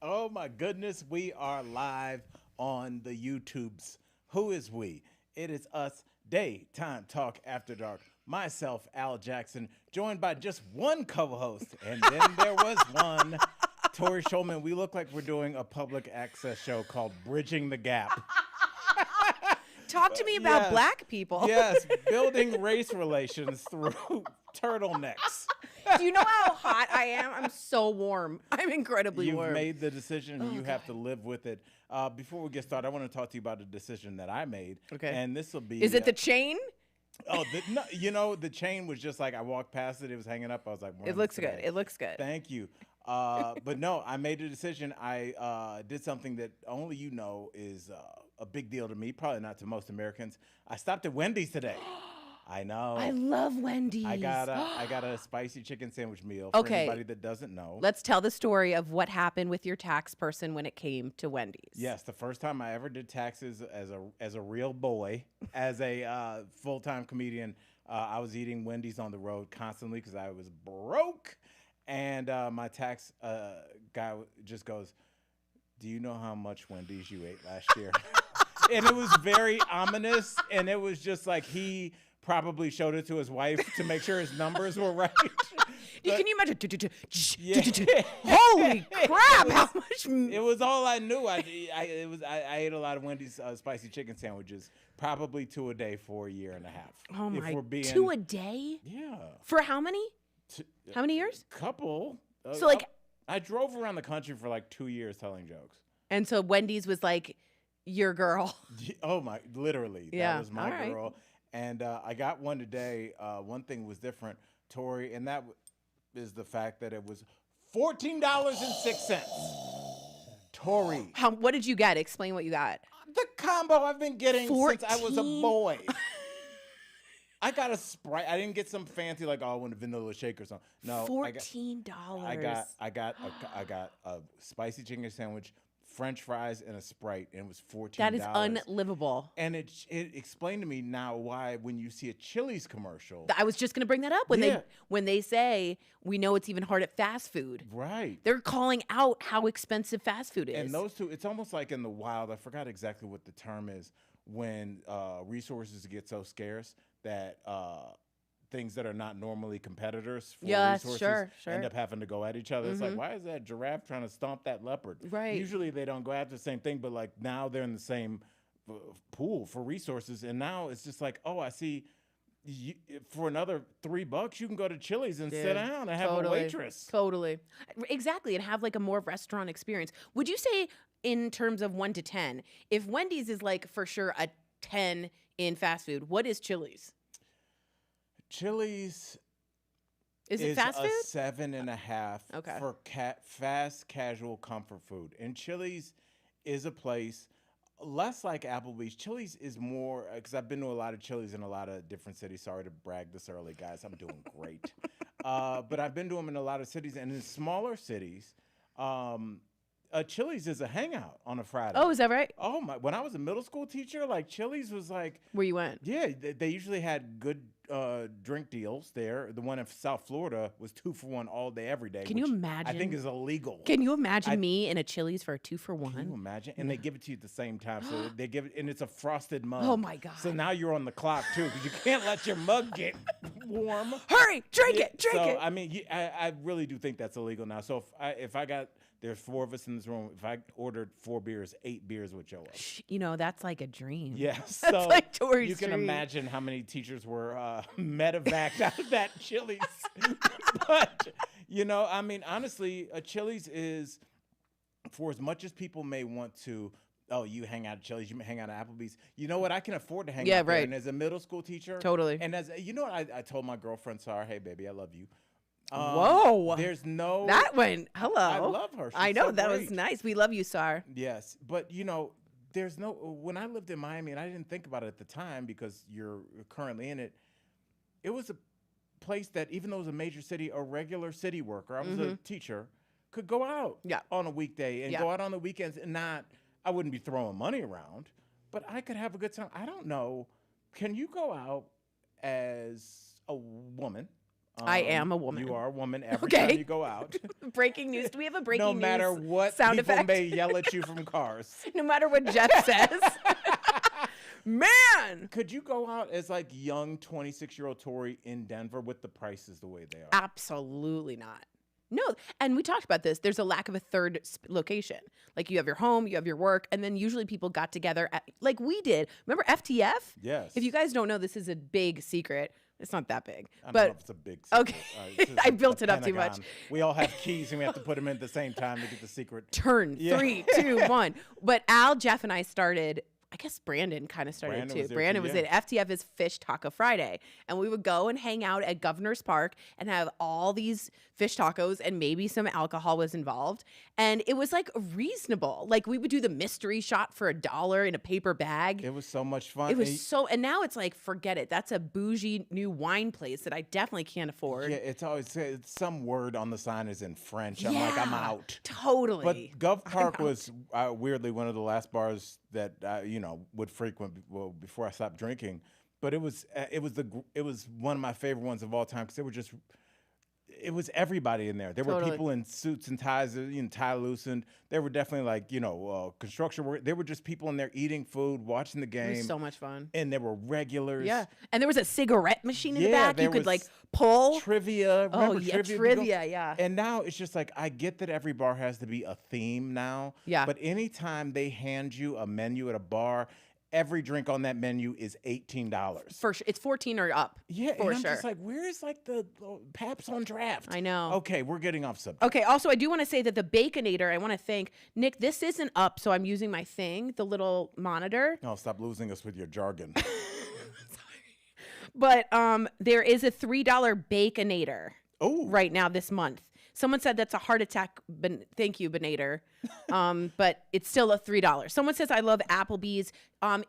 Oh my goodness, we are live on the YouTubes. Who is we? It is us, Daytime Talk After Dark. Myself, Al Jackson, joined by just one co-host, and then there was one, Tory Shulman. We look like we're doing a public access show called Bridging the Gap. Talk to me about black people. Yes, building race relations through turtlenecks. Do you know how hot I am? I'm so warm. I'm incredibly warm. You've made the decision. You have to live with it. Before we get started, I want to talk to you about a decision that I made. Okay. And this will be... Is it the chain? Oh, no, the chain was just like, I walked past it. It was hanging up. I was like, It looks good. It looks good. Thank you. But no, I made a decision. I did something that only you know is a big deal to me, probably not to most Americans. I stopped at Wendy's today. I know. I love Wendy's. I got a spicy chicken sandwich meal for anybody that doesn't know. Let's tell the story of what happened with your tax person when it came to Wendy's. Yes, the first time I ever did taxes as a real boy, as a full-time comedian, I was eating Wendy's on the road constantly because I was broke. And my tax guy just goes, "Do you know how much Wendy's you ate last year?" And it was very ominous. And it was just like he probably showed it to his wife to make sure his numbers were right. Can you imagine? Holy crap! How much? It was all I knew. I ate a lot of Wendy's spicy chicken sandwiches, probably 2 a day for a year and a half. Oh my! 2 a day? Yeah. For how many? How many years? Couple. So like, I drove around the country for like 2 years telling jokes. And so Wendy's was like your girl. Oh my! Literally, yeah. That was my girl. And I got one today. One thing was different, Tory, and that is the fact that it was $14.06. Tory. What did you get? Explain what you got. The combo I've been getting since I was a boy. I got a Sprite. I didn't get some fancy like I want a vanilla shake or something. No, $14. I got a spicy chicken sandwich, French fries, and a Sprite, and it was $14. That is unlivable. And it explained to me now why when you see a Chili's commercial. I was just going to bring that up. When they say, we know it's even hard at fast food. Right. They're calling out how expensive fast food is. And those two, it's almost like in the wild, I forgot exactly what the term is, when resources get so scarce that things that are not normally competitors for resources end up having to go at each other. It's like, why is that giraffe trying to stomp that leopard? Right. Usually they don't go after the same thing, but like now they're in the same pool for resources. And now it's just like, oh, I see for another $3 you can go to Chili's and sit down and have a waitress. Totally. Exactly. And have like a more restaurant experience. Would you say in terms of 1 to 10, if Wendy's is like for sure a 10 in fast food, what is Chili's? Chili's is fast food? 7.5 for fast, casual comfort food. And Chili's is a place less like Applebee's. Chili's is more, because I've been to a lot of Chili's in a lot of different cities. Sorry to brag this early, guys. I'm doing great. But I've been to them in a lot of cities. And in smaller cities, Chili's is a hangout on a Friday. Oh, is that right? Oh, my. When I was a middle school teacher, like Chili's was like... Where you went? Yeah, they usually had good drink deals there. The one in South Florida was 2 for $1 all day, every day. Can you imagine? I think is illegal. Can you imagine me in a Chili's for a 2 for $1? Can you imagine? And they give it to you at the same time. So they give it, and it's a frosted mug. Oh my God. So now you're on the clock too, because you can't let your mug get warm. Hurry, drink it. So I mean, I really do think that's illegal now. So if I got... There's 4 of us in this room. If I ordered 4 beers, 8 beers would show up. You know, that's like a dream. Yes. That's so like Tory's you can dream. imagine how many teachers were medevaced out of that Chili's. But, you know, I mean, honestly, a Chili's is, for as much as people may want to, oh, you hang out at Chili's, you hang out at Applebee's. You know what? I can afford to hang out there. And as a middle school teacher. Totally. And as, you know what? I told my girlfriend, Sarah, hey, baby, I love you. Whoa. There's no... That one. Hello. I love her. She's I know. so that great. was nice. We love you, Sar. Yes. But, you know, there's no... When I lived in Miami, and I didn't think about it at the time because you're currently in it, it was a place that, even though it was a major city, a regular city worker, I was a teacher, could go out on a weekday and go out on the weekends and not... I wouldn't be throwing money around, but I could have a good time. I don't know. Can you go out as a woman I am a woman. You are a woman every Okay. time you go out. Breaking news. Do we have a breaking No news matter what sound people effect? may yell at you from cars. No matter what Jeff says. Man. Could you go out as like young 26-year-old Tory in Denver with the prices the way they are? Absolutely not. No, and we talked about this. There's a lack of a third location. Like you have your home, you have your work, and then usually people got together like we did. Remember FTF? Yes. If you guys don't know, this is a big secret. It's not that big. I don't but know if it's a big secret. Okay. This is I built it up too Pentagon. much. We all have keys and we have to put them in at the same time to get the secret. Turn Yeah. 3, 2, 1. But Al, Jeff, and I started. I guess Brandon kind of started Brandon too. was there Brandon too, was yeah. in FTF is Fish Taco Friday. And we would go and hang out at Governor's Park and have all these fish tacos and maybe some alcohol was involved. And it was like reasonable. Like we would do the mystery shot for $1 in a paper bag. It was so much fun. It was so, and now it's like, forget it. That's a bougie new wine place that I definitely can't afford. Yeah, it's always it's some word on the sign is in French. I'm like, I'm out. Totally. But Gov Park was weirdly one of the last bars that would frequent before I stopped drinking. But it was one of my favorite ones of all time because it was everybody in there. There were Totally. people in suits and ties, tie loosened. There were definitely like construction work. There were just people in there eating food, watching the game. It was so much fun. And there were regulars. Yeah. And there was a cigarette machine in the Yeah, back. there You could was like pull. Trivia. Oh, Remember yeah, trivia, yeah. And now it's just like, I get that every bar has to be a theme now. Yeah. But anytime they hand you a menu at a bar, every drink on that menu is $18. For sure. It's 14 or up. Yeah, for and I'm sure. just like, where's like the Paps on draft? I know. Okay, we're getting off subject. Okay, also, I do want to say that the Baconator, I want to thank Nick. This isn't up, so I'm using my thing, the little monitor. No, stop losing us with your jargon. But there is a $3 Baconator Oh, right now this month. Someone said that's a heart attack. Thank you, Banator. But it's still a $3. Someone says, I love Applebee's.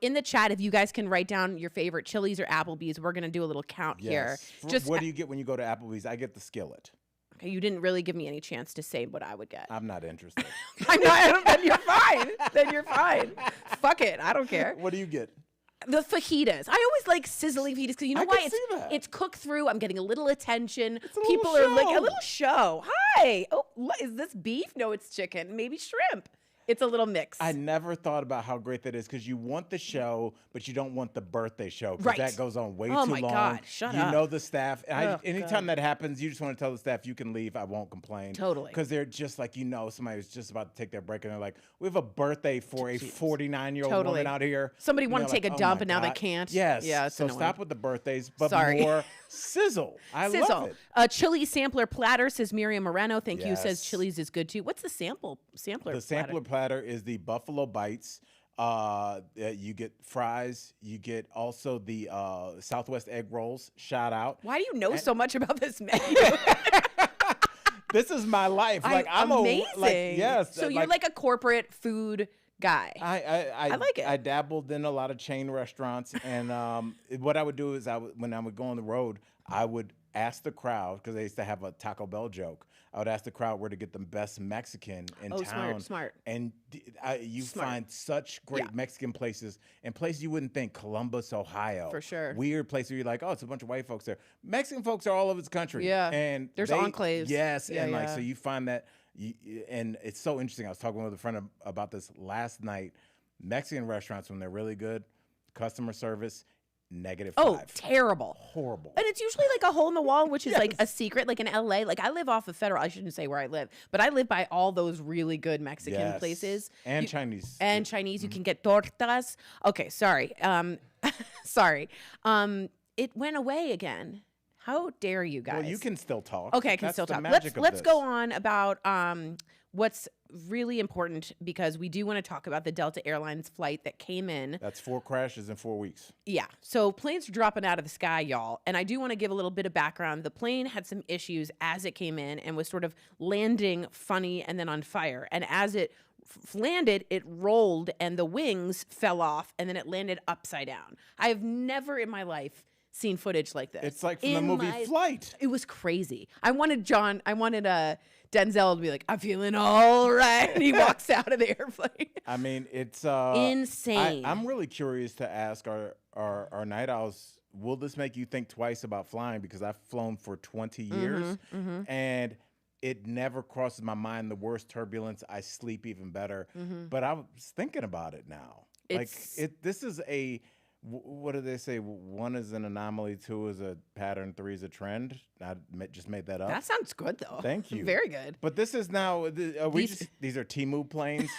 In the chat, if you guys can write down your favorite Chili's or Applebee's, we're going to do a little count here. Yes. What do you get when you go to Applebee's? I get the skillet. Okay, you didn't really give me any chance to say what I would get. I'm not interested. I'm not. Then you're fine. Then you're fine. Fuck it. I don't care. What do you get? The fajitas. I always like sizzling fajitas because you know I why? can see that. It's cooked through. I'm getting a little attention. It's a little People are like a show. little show. Hi. Oh, is this beef? No, it's chicken. Maybe shrimp. It's a little mix. I never thought about how great that is because you want the show, but you don't want the birthday show because Right. that goes on way Oh too my long. God, shut you up. know the staff. And Oh, anytime God. that happens, you just want to tell the staff you can leave. I won't complain. Totally. Because they're just like, somebody was just about to take their break and they're like, we have a birthday for a 49-year-old Totally. woman out here. Somebody And wanted they're to take like, a "Oh dump my and now they God." can't. Yes. Yeah, it's so annoying. stop with the birthdays, but Sorry. more sizzle. I Sizzle. love it. Chili sampler platter, says Miriam Moreno. Thank you. Says Yes. Chili's is good too. What's the sampler? The sampler platter is the buffalo bites. You get fries. You get also the Southwest egg rolls. Shout out. Why do you know so much about this menu? This is my life. Like I'm amazing. yes. So you're like a corporate food guy. I like it. I dabbled in a lot of chain restaurants, and what I would do is when I would go on the road, I would ask the crowd because they used to have a Taco Bell joke. I would ask the crowd where to get the best Mexican in town. Smart. And you Smart. find such great Yeah. Mexican places and places you wouldn't think. Columbus, Ohio. For sure. Weird place where you're like, oh, it's a bunch of white folks there. Mexican folks are all over this country. Yeah. And There's they- enclaves. Yes. Yeah, and yeah. so you find that, and it's so interesting. I was talking with a friend about this last night. Mexican restaurants, when they're really good, customer service, -5. Oh, terrible. Horrible. And it's usually like a hole in the wall, which is like a secret, like in LA. Like I live off of Federal. I shouldn't say where I live, but I live by all those really good Mexican Yes. places. And Chinese. And Chinese. You can get tortas. Okay, sorry. Sorry. It went away again. How dare you guys? Well, you can still talk. Okay, I can That's still the talk. magic of Let's this. go on about what's really important because we do want to talk about the Delta Airlines flight that came in. That's 4 crashes in 4 weeks. Yeah. So planes are dropping out of the sky, y'all. And I do want to give a little bit of background. The plane had some issues as it came in and was sort of landing funny and then on fire. And as it landed, it rolled and the wings fell off and then it landed upside down. I have never in my life seen footage like this. It's like from the movie Flight. It was crazy. I wanted Denzel to be like, I'm feeling all right. And he walks out of the airplane. I mean, it's Insane. I'm really curious to ask our night owls will this make you think twice about flying? Because I've flown for 20 years, and it never crosses my mind. The worst turbulence, I sleep even better. But I was thinking about it now. This is what do they say? 1 is an anomaly, 2 is a pattern, 3 is a trend. I just made that up. That sounds good, though. Thank you. Very good. But this is now. These are Temu planes.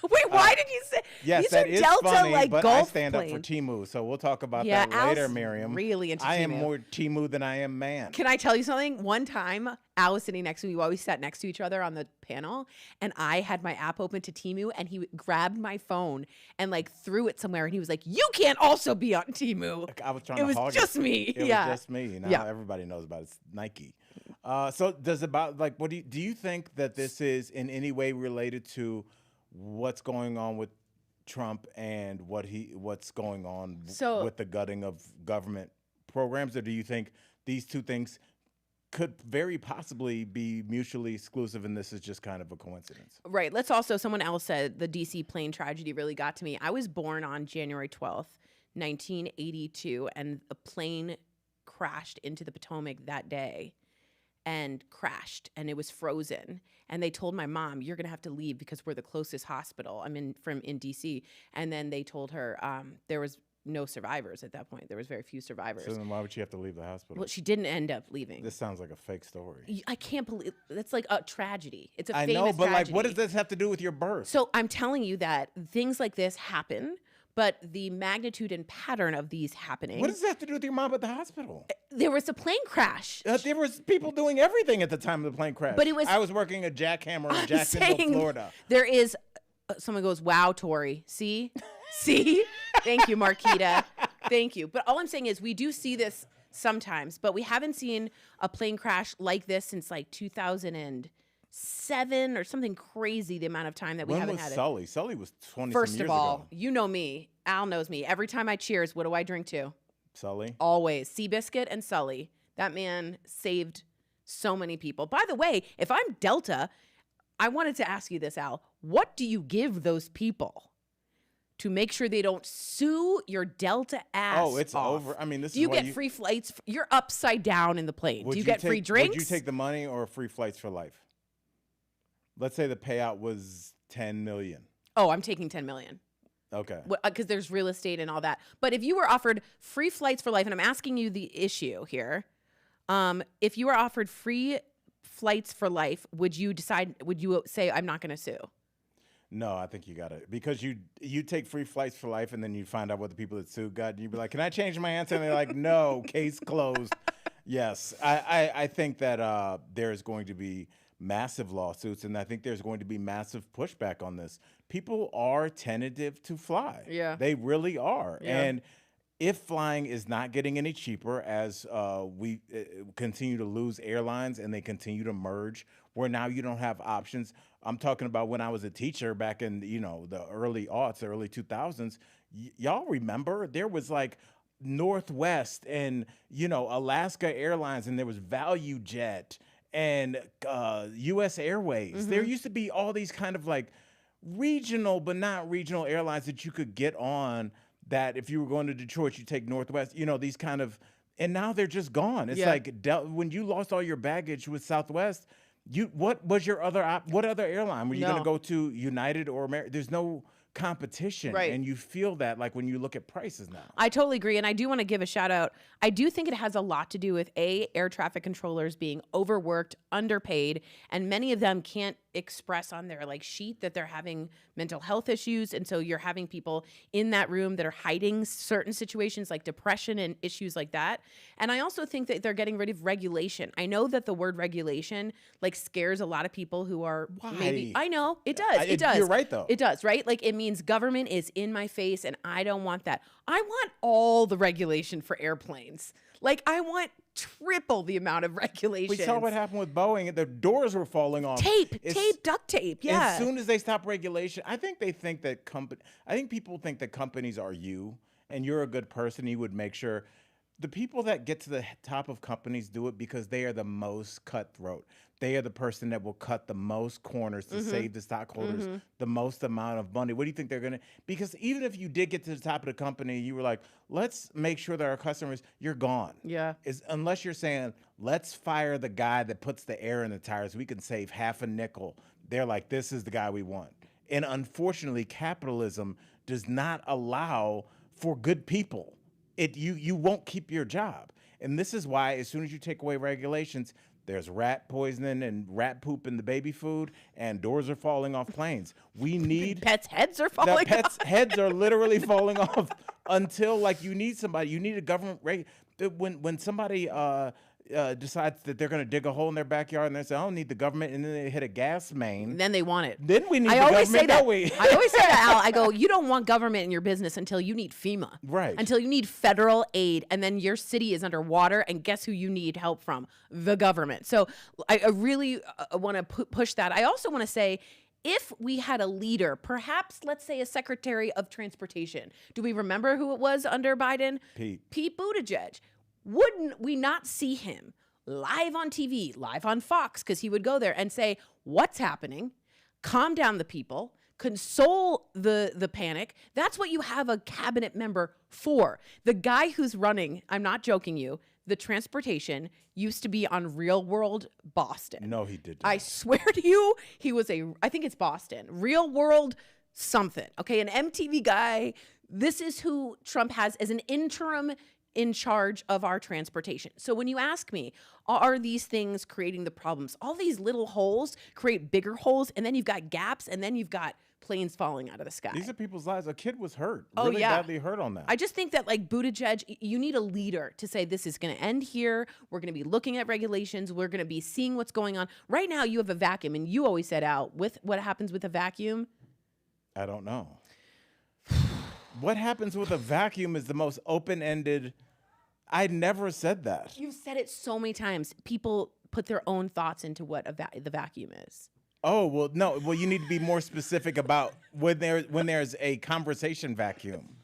Wait, why did you say? Yes, these that are is Delta, funny. like but Gulf I stand planes. up for Temu, so we'll talk about Yeah, that later, Al's Miriam. really into I am Temu. more Temu than I am man. Can I tell you something? One time, Al was sitting next to me. We always sat next to each other on the panel, and I had my app open to Temu, and he grabbed my phone and like threw it somewhere, and he was like, "You can't also be on Temu." I was trying It to was hog just it. me. It Yeah. was just me. Now Yeah. everybody knows about it. It's Nike. So what do you think that this is in any way related to what's going on with Trump and what's going on with the gutting of government programs, or do you think these two things could very possibly be mutually exclusive and this is just kind of a coincidence? Right. Someone else said the DC plane tragedy really got to me. I was born on January 12th, 1982, and a plane crashed into the Potomac that day and crashed, and it was frozen. And they told my mom, "You're going to have to leave because we're the closest hospital." I'm in DC. And then they told her there was no survivors at that point. There was very few survivors. So then why would she have to leave the hospital? Well, she didn't end up leaving. This sounds like a fake story. I can't believe that's like a tragedy. It's a I famous know, but tragedy. like, what does this have to do with your birth? So I'm telling you that things like this happen, but the magnitude and pattern of these happening. What does that have to do with your mom at the hospital? There was a plane crash. There was people doing everything at the time of the plane crash. But it was- I was working a jackhammer in I'm Jacksonville, saying Florida. There is. Someone goes, "Wow, Tory. See? See? Thank you, Marquita. Thank you." But all I'm saying is we do see this sometimes, but we haven't seen a plane crash like this since like 2007 or something crazy, the amount of time that we When haven't was had Sully? Sully was 20 First some years of all, ago. you know me. Al knows me. Every time I cheers, what do I drink to? Sully? Always. Seabiscuit and Sully. That man saved so many people. By the way, if I'm Delta, I wanted to ask you this, Al. What do you give those people to make sure they don't sue your Delta ass Oh, it's off? over. I mean, this Do is you why get free flights? You're upside down in the plane. Would Do you get free drinks? Would you take the money or free flights for life? Let's say the payout was $10 million. Oh, I'm taking $10 million. Okay. Because there's real estate and all that. But if you were offered free flights for life, and I'm asking you the issue here, if you were offered free flights for life, would you say, "I'm not going to sue"? No, I think you got it. Because you take free flights for life and then you find out what the people that sued got, and you'd be like, "Can I change my answer?" And they're like, "No, case closed." Yes. I think that there's going to be massive lawsuits, and I think there's going to be massive pushback on this. People are tentative to fly. Yeah. They really are. Yeah. And if flying is not getting any cheaper as we continue to lose airlines and they continue to merge, where now you don't have options. I'm talking about when I was a teacher back in, the early aughts, the early 2000s. Y'all remember there was like Northwest and, Alaska Airlines, and there was Value Jet and U.S. Airways. There used to be all these kind of like regional but not regional airlines that you could get on, that if you were going to Detroit, you take Northwest, these kind of, and now they're just gone. It's like when you lost all your baggage with Southwest, what was your what other airline? Were you going to go to United or American? There's no competition. Right. And you feel that like when you look at prices now. I totally agree. And I do want to give a shout out. I do think it has a lot to do with air traffic controllers being overworked, underpaid, and many of them can't express on their sheet that they're having mental health issues. And so you're having people in that room that are hiding certain situations like depression and issues like that. And I also think that they're getting rid of regulation. I know that the word regulation scares a lot of people who are maybe, I know it does. It does. You're right though. It does, right? It means government is in my face and I don't want that. I want all the regulation for airplanes. I want triple the amount of regulations. We saw what happened with Boeing. The doors were falling off. Duct tape. Yeah. As soon as they stop regulation, I think people think that companies are you, and you're a good person. You would make sure the people that get to the top of companies do it because they are the most cutthroat. They are the person that will cut the most corners to save the stockholders the most amount of money. What do you think they're going to? Because even if you did get to the top of the company, you were like, let's make sure that our customers, you're gone. Yeah. Unless you're saying, let's fire the guy that puts the air in the tires. We can save half a nickel. They're like, this is the guy we want. And unfortunately, capitalism does not allow for good people. You won't keep your job. And this is why as soon as you take away regulations, there's rat poisoning and rat poop in the baby food, and doors are falling off planes. We need pets' heads are falling off. Pets' heads are literally falling off until like you need somebody. You need a government when somebody decides that they're going to dig a hole in their backyard and they say, I don't need the government, and then they hit a gas main. Then they want it. Then we need I the always government, say that. don't we? I always say that, Al. I go, you don't want government in your business until you need FEMA. Right. Until you need federal aid, and then your city is underwater, and guess who you need help from? The government. So I really want to push that. I also want to say, if we had a leader, perhaps, let's say, a secretary of transportation, do we remember who it was under Biden? Pete Buttigieg. Wouldn't we not see him live on TV, live on Fox, because he would go there and say, what's happening? Calm down the people, console the panic. That's what you have a cabinet member for. The guy who's running, I'm not joking you, the transportation used to be on Real World Boston. No, he did. I swear to you, he was I think it's Boston, Real World something. Okay, an MTV guy. This is who Trump has as an interim in charge of our transportation. So when you ask me, are these things creating the problems? All these little holes create bigger holes, and then you've got gaps, and then you've got planes falling out of the sky. These are people's lives. A kid was hurt. Oh, really yeah. badly hurt on that. I just think that like Buttigieg, you need a leader to say this is going to end here. We're going to be looking at regulations. We're going to be seeing what's going on. Right now you have a vacuum, and you always said, Al, with what happens with a vacuum? I don't know. What happens with a vacuum is the most open-ended. I never said that. You've said it so many times. People put their own thoughts into what the vacuum is. Oh, well, no. Well, you need to be more specific about when there's a conversation vacuum.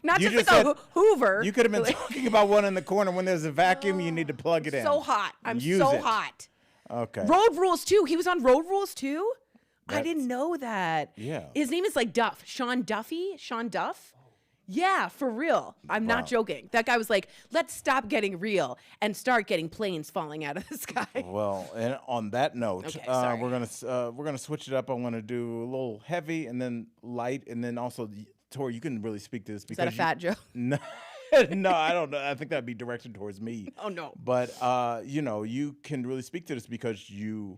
Not just like a Hoover. You could have been talking about one in the corner. When there's a vacuum, you need to plug it in. So hot. I'm Use so it. hot. Okay. Road Rules 2. He was on Road Rules 2? I didn't know that. Yeah. His name is like Duff. Sean Duffy? Sean Duff? Yeah, for real. I'm not joking. That guy was like, let's stop getting real and start getting planes falling out of the sky. Well, and on that note, Okay, sorry. we're gonna switch it up. I want to do a little heavy and then light, and then also, Tory, you can really speak to this because Is that a fat joke? No, no, I don't know. I think that'd be directed towards me. Oh, no. But you can really speak to this because you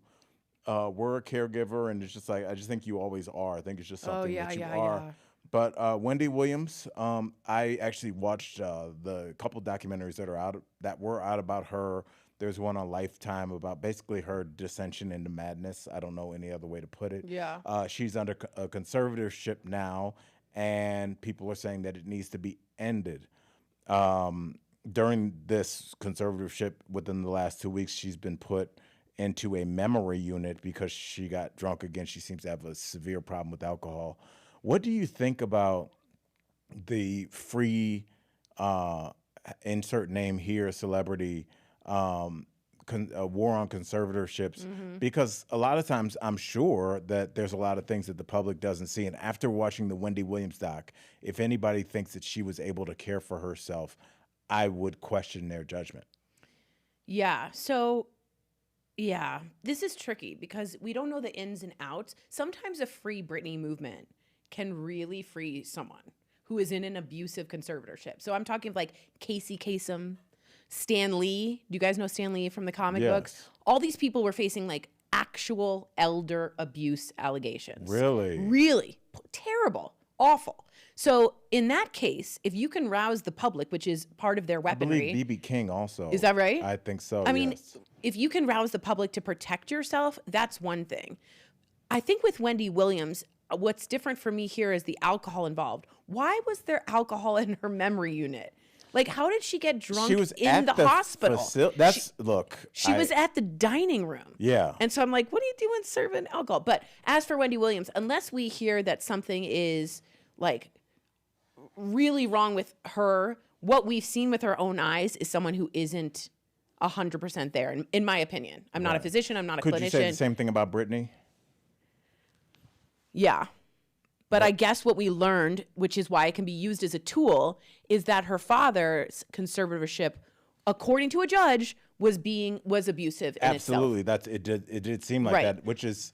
were a caregiver, and it's just like I just think you always are. I think it's just something that you are. Yeah. But Wendy Williams, I actually watched the couple documentaries that were out about her. There's one on Lifetime about basically her dissension into madness. I don't know any other way to put it. Yeah. She's under a conservatorship now, and people are saying that it needs to be ended. During this conservatorship, within the last 2 weeks, she's been put into a memory unit because she got drunk again. She seems to have a severe problem with alcohol. What do you think about the free, insert name here, celebrity, war on conservatorships? Mm-hmm. Because a lot of times I'm sure that there's a lot of things that the public doesn't see. And after watching the Wendy Williams doc, if anybody thinks that she was able to care for herself, I would question their judgment. Yeah. So, yeah, this is tricky because we don't know the ins and outs. Sometimes a Free Britney movement can really free someone who is in an abusive conservatorship. So I'm talking like Casey Kasem, Stan Lee. Do you guys know Stan Lee from the comic books? All these people were facing like actual elder abuse allegations. Really? Really. Terrible. Awful. So in that case, if you can rouse the public, which is part of their weaponry. I believe B.B. King also. Is that right? I think so, I mean, yes. if you can rouse the public to protect yourself, that's one thing. I think with Wendy Williams, what's different for me here is the alcohol involved. Why was there alcohol in her memory unit? Like, how did she get drunk She was in at the hospital? She was at the dining room. Yeah. And so I'm like, what are you doing serving alcohol? But as for Wendy Williams, unless we hear that something is like really wrong with her, what we've seen with our own eyes is someone who isn't 100% there, in my opinion. I'm not a physician. I'm not a clinician. Could you say the same thing about Britney? Yeah. But I guess what we learned, which is why it can be used as a tool, is that her father's conservatorship, according to a judge, was abusive in Absolutely. itself. It did seem like that, which is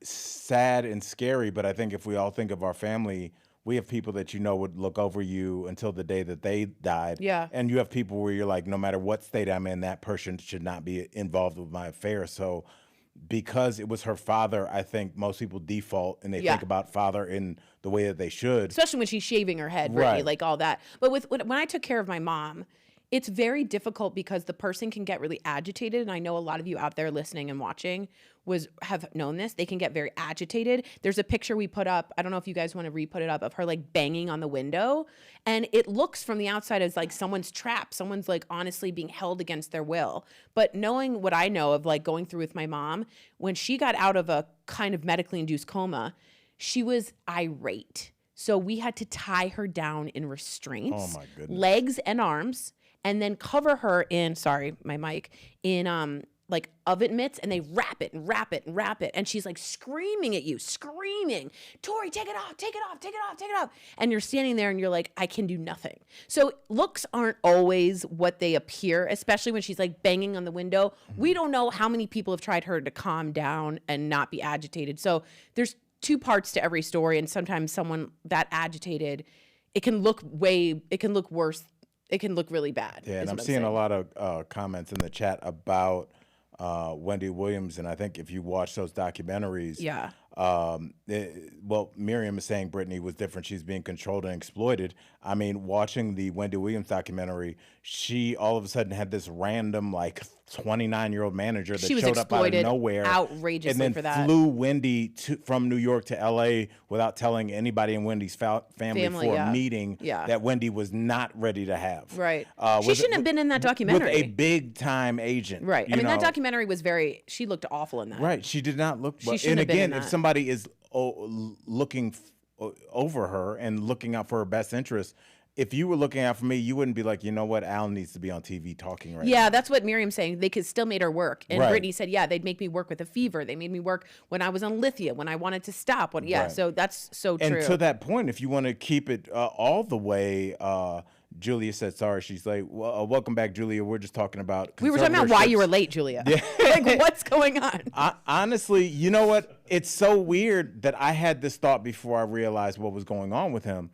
sad and scary. But I think if we all think of our family, we have people that would look over you until the day that they died. Yeah. And you have people where you're like, no matter what state I'm in, that person should not be involved with my affairs. So because it was her father, I think most people default and they think about father in the way that they should. Especially when she's shaving her head, Brittany, like all that. But when I took care of my mom, it's very difficult because the person can get really agitated. And I know a lot of you out there listening and watching have known this. They can get very agitated. There's a picture we put up. I don't know if you guys want to re-put it up of her like banging on the window. And it looks from the outside as like someone's trapped. Someone's like honestly being held against their will. But knowing what I know of like going through with my mom, when she got out of a kind of medically induced coma, she was irate. So we had to tie her down in restraints, oh my goodness, legs and arms, and then cover her in, like oven mitts, and they wrap it and wrap it and wrap it. And she's like screaming at you, screaming, Tory, take it off, take it off, take it off, take it off. And you're standing there and you're like, I can do nothing. So looks aren't always what they appear, especially when she's like banging on the window. We don't know how many people have tried her to calm down and not be agitated. So there's two parts to every story. And sometimes someone that agitated, it can look worse. It can look really bad. Yeah, and I'm seeing a lot of comments in the chat about Wendy Williams, and I think if you watch those documentaries, Miriam is saying Britney was different. She's being controlled and exploited. I mean, watching the Wendy Williams documentary, she all of a sudden had this random like 29-year-old manager that showed up out of nowhere, outrageously, and then for that. flew Wendy from New York to L.A. without telling anybody in Wendy's family for a meeting that Wendy was not ready to have. Right. She shouldn't have been in that documentary. With a big-time agent. Right. I mean, that documentary was she looked awful in that. Right. She did not look well. And again, if somebody is looking over her and looking out for her best interest, if you were looking out for me, you wouldn't be like, you know what, Al needs to be on TV talking right now. Yeah, that's what Miriam's saying. They could still made her work. And Brittany said, they'd make me work with a fever. They made me work when I was on Lithia, when I wanted to stop. So that's so true. And to that point, if you want to keep it all the way, Julia said, sorry. She's like, well, welcome back, Julia. We're just talking about We were talking about why you were late, Julia. Yeah. Like, what's going on? Honestly, you know what? It's so weird that I had this thought before I realized what was going on with him.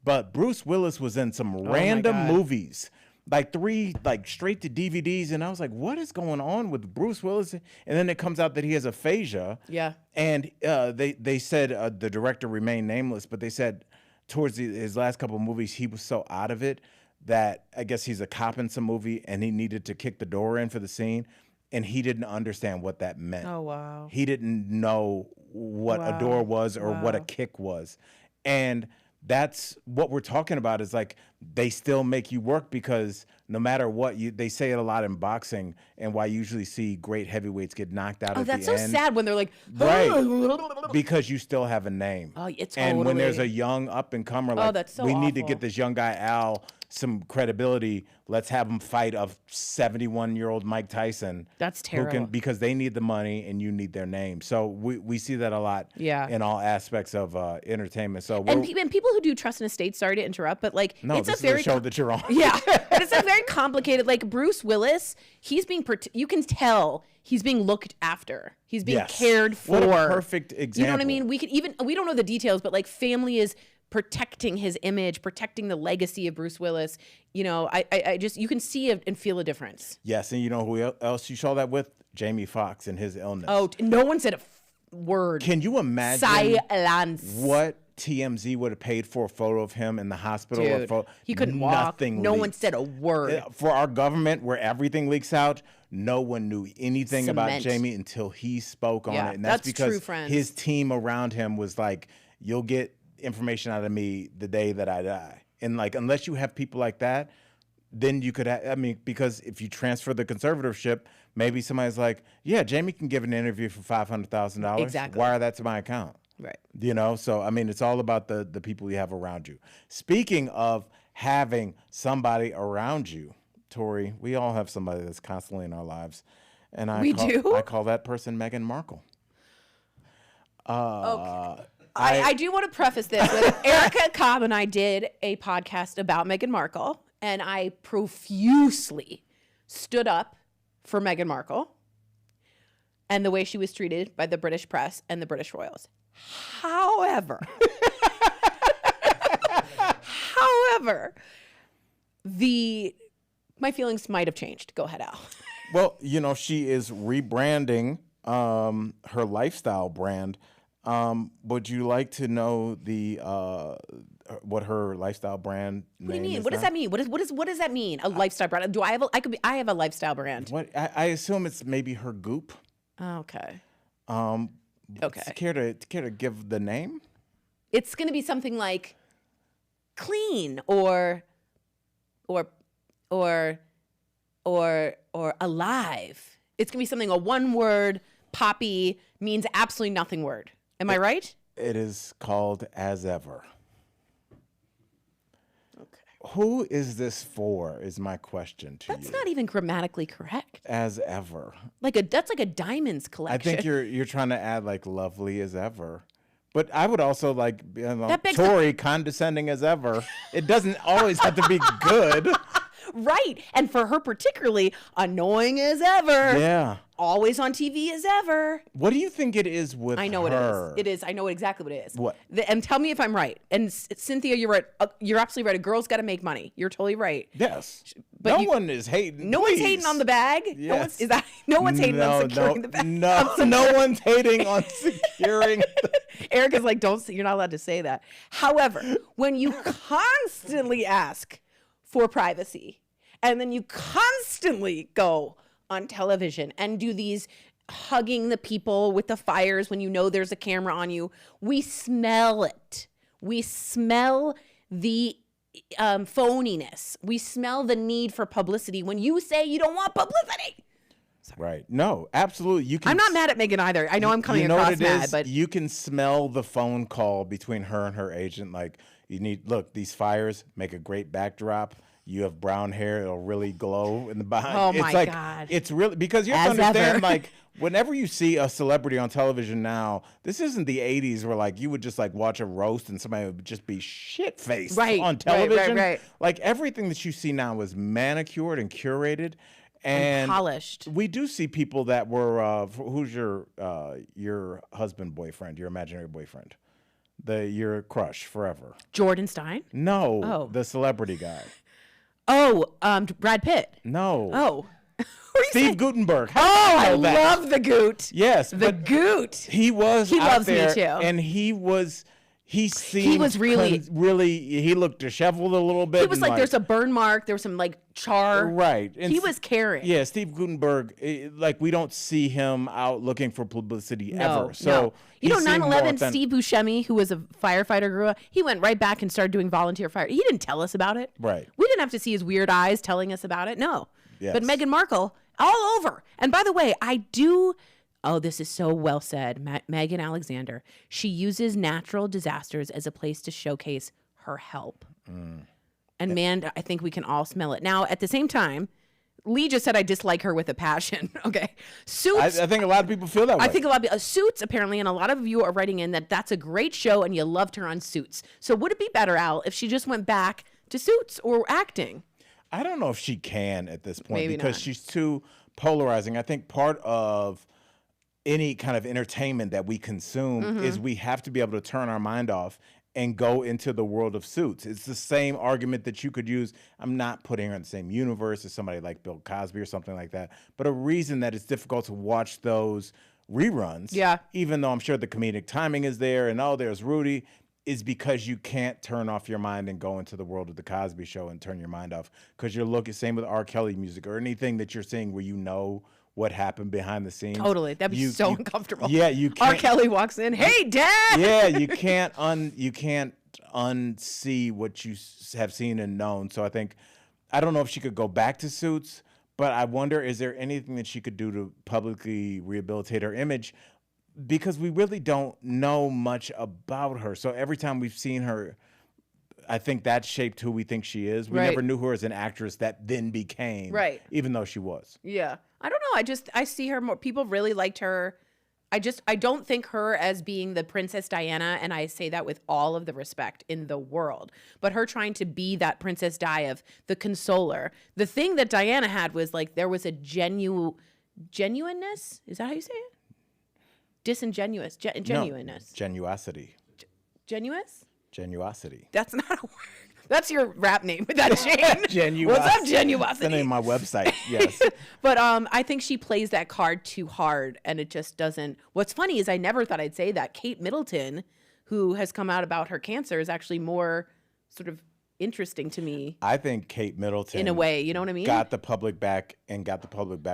But Bruce Willis was in some random movies, like 3 straight to DVDs. And I was like, what is going on with Bruce Willis? And then it comes out that he has aphasia. Yeah. And they said the director remained nameless, but they said towards his last couple of movies, he was so out of it that I guess he's a cop in some movie and he needed to kick the door in for the scene. And he didn't understand what that meant. Oh, wow. He didn't know what a door was or what a kick was. And that's what we're talking about, is like they still make you work, because no matter what, they say it a lot in boxing, and why you usually see great heavyweights get knocked out at the end. Oh, that's so sad when they're like, right, because you still have a name. Oh, it's and when there's a young up-and-comer, like, that's so we need to awful. get this young guy, Al, some credibility. Let's have him fight a 71-year-old Mike Tyson. That's terrible. Because they need the money and you need their name. So we see that a lot in all aspects of entertainment. So and people who do trust and estate, sorry to interrupt, but like, it's a very show that you're on. Yeah, but it's a very complicated. Like Bruce Willis, he's being you can tell he's being looked after. He's being cared for. What a perfect example. You know what I mean? We don't know the details, but like family is protecting his image, protecting the legacy of Bruce Willis. You know, I just, you can see and feel a difference. Yes, and you know who else you saw that with? Jamie Foxx and his illness. Oh, no one said a word. Can you imagine silence. What TMZ would have paid for a photo of him in the hospital? Dude, he couldn't walk. No one said a word. For our government, where everything leaks out, no one knew anything about Jamie until he spoke on it. And that's because true, friends. His team around him was like, you'll get information out of me the day that I die. And like, unless you have people like that, then you could because if you transfer the conservatorship, maybe somebody's like, yeah, Jamie can give an interview for $500,000. Exactly. Wire that to my account. Right. You know, so I mean, it's all about the people you have around you. Speaking of having somebody around you, Tory, we all have somebody that's constantly in our lives, and I call that person Meghan Markel. Okay. I do want to preface this with Erica Cobb and I did a podcast about Meghan Markle, and I profusely stood up for Meghan Markle and the way she was treated by the British press and the British royals. However, my feelings might have changed. Go ahead, Al. Well, you know, she is rebranding her lifestyle brand. Would you like to know what her lifestyle brand name is? What do you mean? What does now? that mean? What does that mean? A lifestyle brand? Do I have I have a lifestyle brand. What I assume it's maybe her goop. Okay. Okay. Care to give the name? It's going to be something like clean or alive. It's going to be something, a one word, poppy, means absolutely nothing word. Am I right? It is called As Ever. Okay. Who is this for, is my question to you. That's not even grammatically correct. As Ever. That's like a diamonds collection. I think you're trying to add like lovely as ever. But I would also like, Tory condescending as ever. It doesn't always have to be good. Right. And for her particularly, annoying as ever. Yeah. Always on TV as ever. What do you think it is with her? I know what it is. It is. I know exactly what it is. What? And tell me if I'm right. And Cynthia, you're right. You're absolutely right. A girl's got to make money. You're totally right. Yes. But no one is hating. No one's hating on the bag. Yes. No one's hating on securing the bag. No one's hating on securing. Erica's like, you're not allowed to say that. However, when you constantly ask for privacy, and then you constantly go on television and do these hugging the people with the fires when you know there's a camera on you, we smell it. We smell the phoniness. We smell the need for publicity when you say you don't want publicity. Sorry. Right. No, absolutely. I'm not mad at Meghan either. I know I'm coming across mad, but you can smell the phone call between her and her agent. Like, look, these fires make a great backdrop. You have brown hair; it'll really glow in the behind. Oh my God! It's really, because you have to understand, like, whenever you see a celebrity on television now, this isn't the '80s where like you would just like watch a roast and somebody would just be shit faced on television. Right. Like everything that you see now is manicured and curated. And polished. We do see people that were who's your husband, boyfriend, your imaginary boyfriend, your crush forever. Jordan Stein? No, the celebrity guy. Oh, Brad Pitt. No. Oh. Steve Guttenberg. I love the Goot. Yes, the Goot. He was. He loves there, me too. And he was. He was really. He looked disheveled a little bit. He was like, there's a burn mark. There was some like char. Right. And he was caring. Yeah, Steve Guttenberg. Like we don't see him out looking for publicity ever. So you know, 9/11. Steve Buscemi, who was a firefighter, grew up. He went right back and started doing volunteer fire. He didn't tell us about it. Right. We didn't have to see his weird eyes telling us about it. No. Yes. But Meghan Markle, all over. And by the way, I do. Oh, this is so well said. Megan Alexander. She uses natural disasters as a place to showcase her help. And man, I think we can all smell it. Now, at the same time, Lee just said I dislike her with a passion. Okay. Suits. I think a lot of people feel that way. I think a lot of Suits, apparently, and a lot of you are writing in that that's a great show and you loved her on Suits. So would it be better, Al, if she just went back to Suits or acting? I don't know if she can at this point. Maybe because not. She's too polarizing. I think part of any kind of entertainment that we consume is we have to be able to turn our mind off and go into the world of Suits. It's the same argument that you could use. I'm not putting her in the same universe as somebody like Bill Cosby or something like that, but a reason that it's difficult to watch those reruns, even though I'm sure the comedic timing is there and there's Rudy, is because you can't turn off your mind and go into the world of the Cosby Show and turn your mind off, because you're looking, same with R. Kelly music or anything that you're seeing where you know what happened behind the scenes. Totally. That'd be so uncomfortable. Yeah, you can't. R. Kelly walks in, hey, Dad! Yeah, you can't unsee what you have seen and known. So I don't know if she could go back to Suits, but I wonder, is there anything that she could do to publicly rehabilitate her image? because we really don't know much about her. So every time we've seen her, I think that shaped who we think she is. We Right. never knew her as an actress that then became, Right. even though she was. Yeah. I don't know. I see her more. People really liked her. I don't think her as being the Princess Diana, and I say that with all of the respect in the world, but her trying to be that Princess Di of the consoler. The thing that Diana had was like, there was a genuineness. Is that how you say it? Disingenuous. Genuineness. No, genuosity. Genuous? Genuosity. That's not a word. That's your rap name with that chain. Genuosity. What's up, Genuosity? That's the name of my website. Yes. But I think she plays that card too hard, and it just doesn't. What's funny is I never thought I'd say that. Kate Middleton, who has come out about her cancer, is actually more sort of interesting to me. I think Kate Middleton, in a way, you know what I mean? got the public back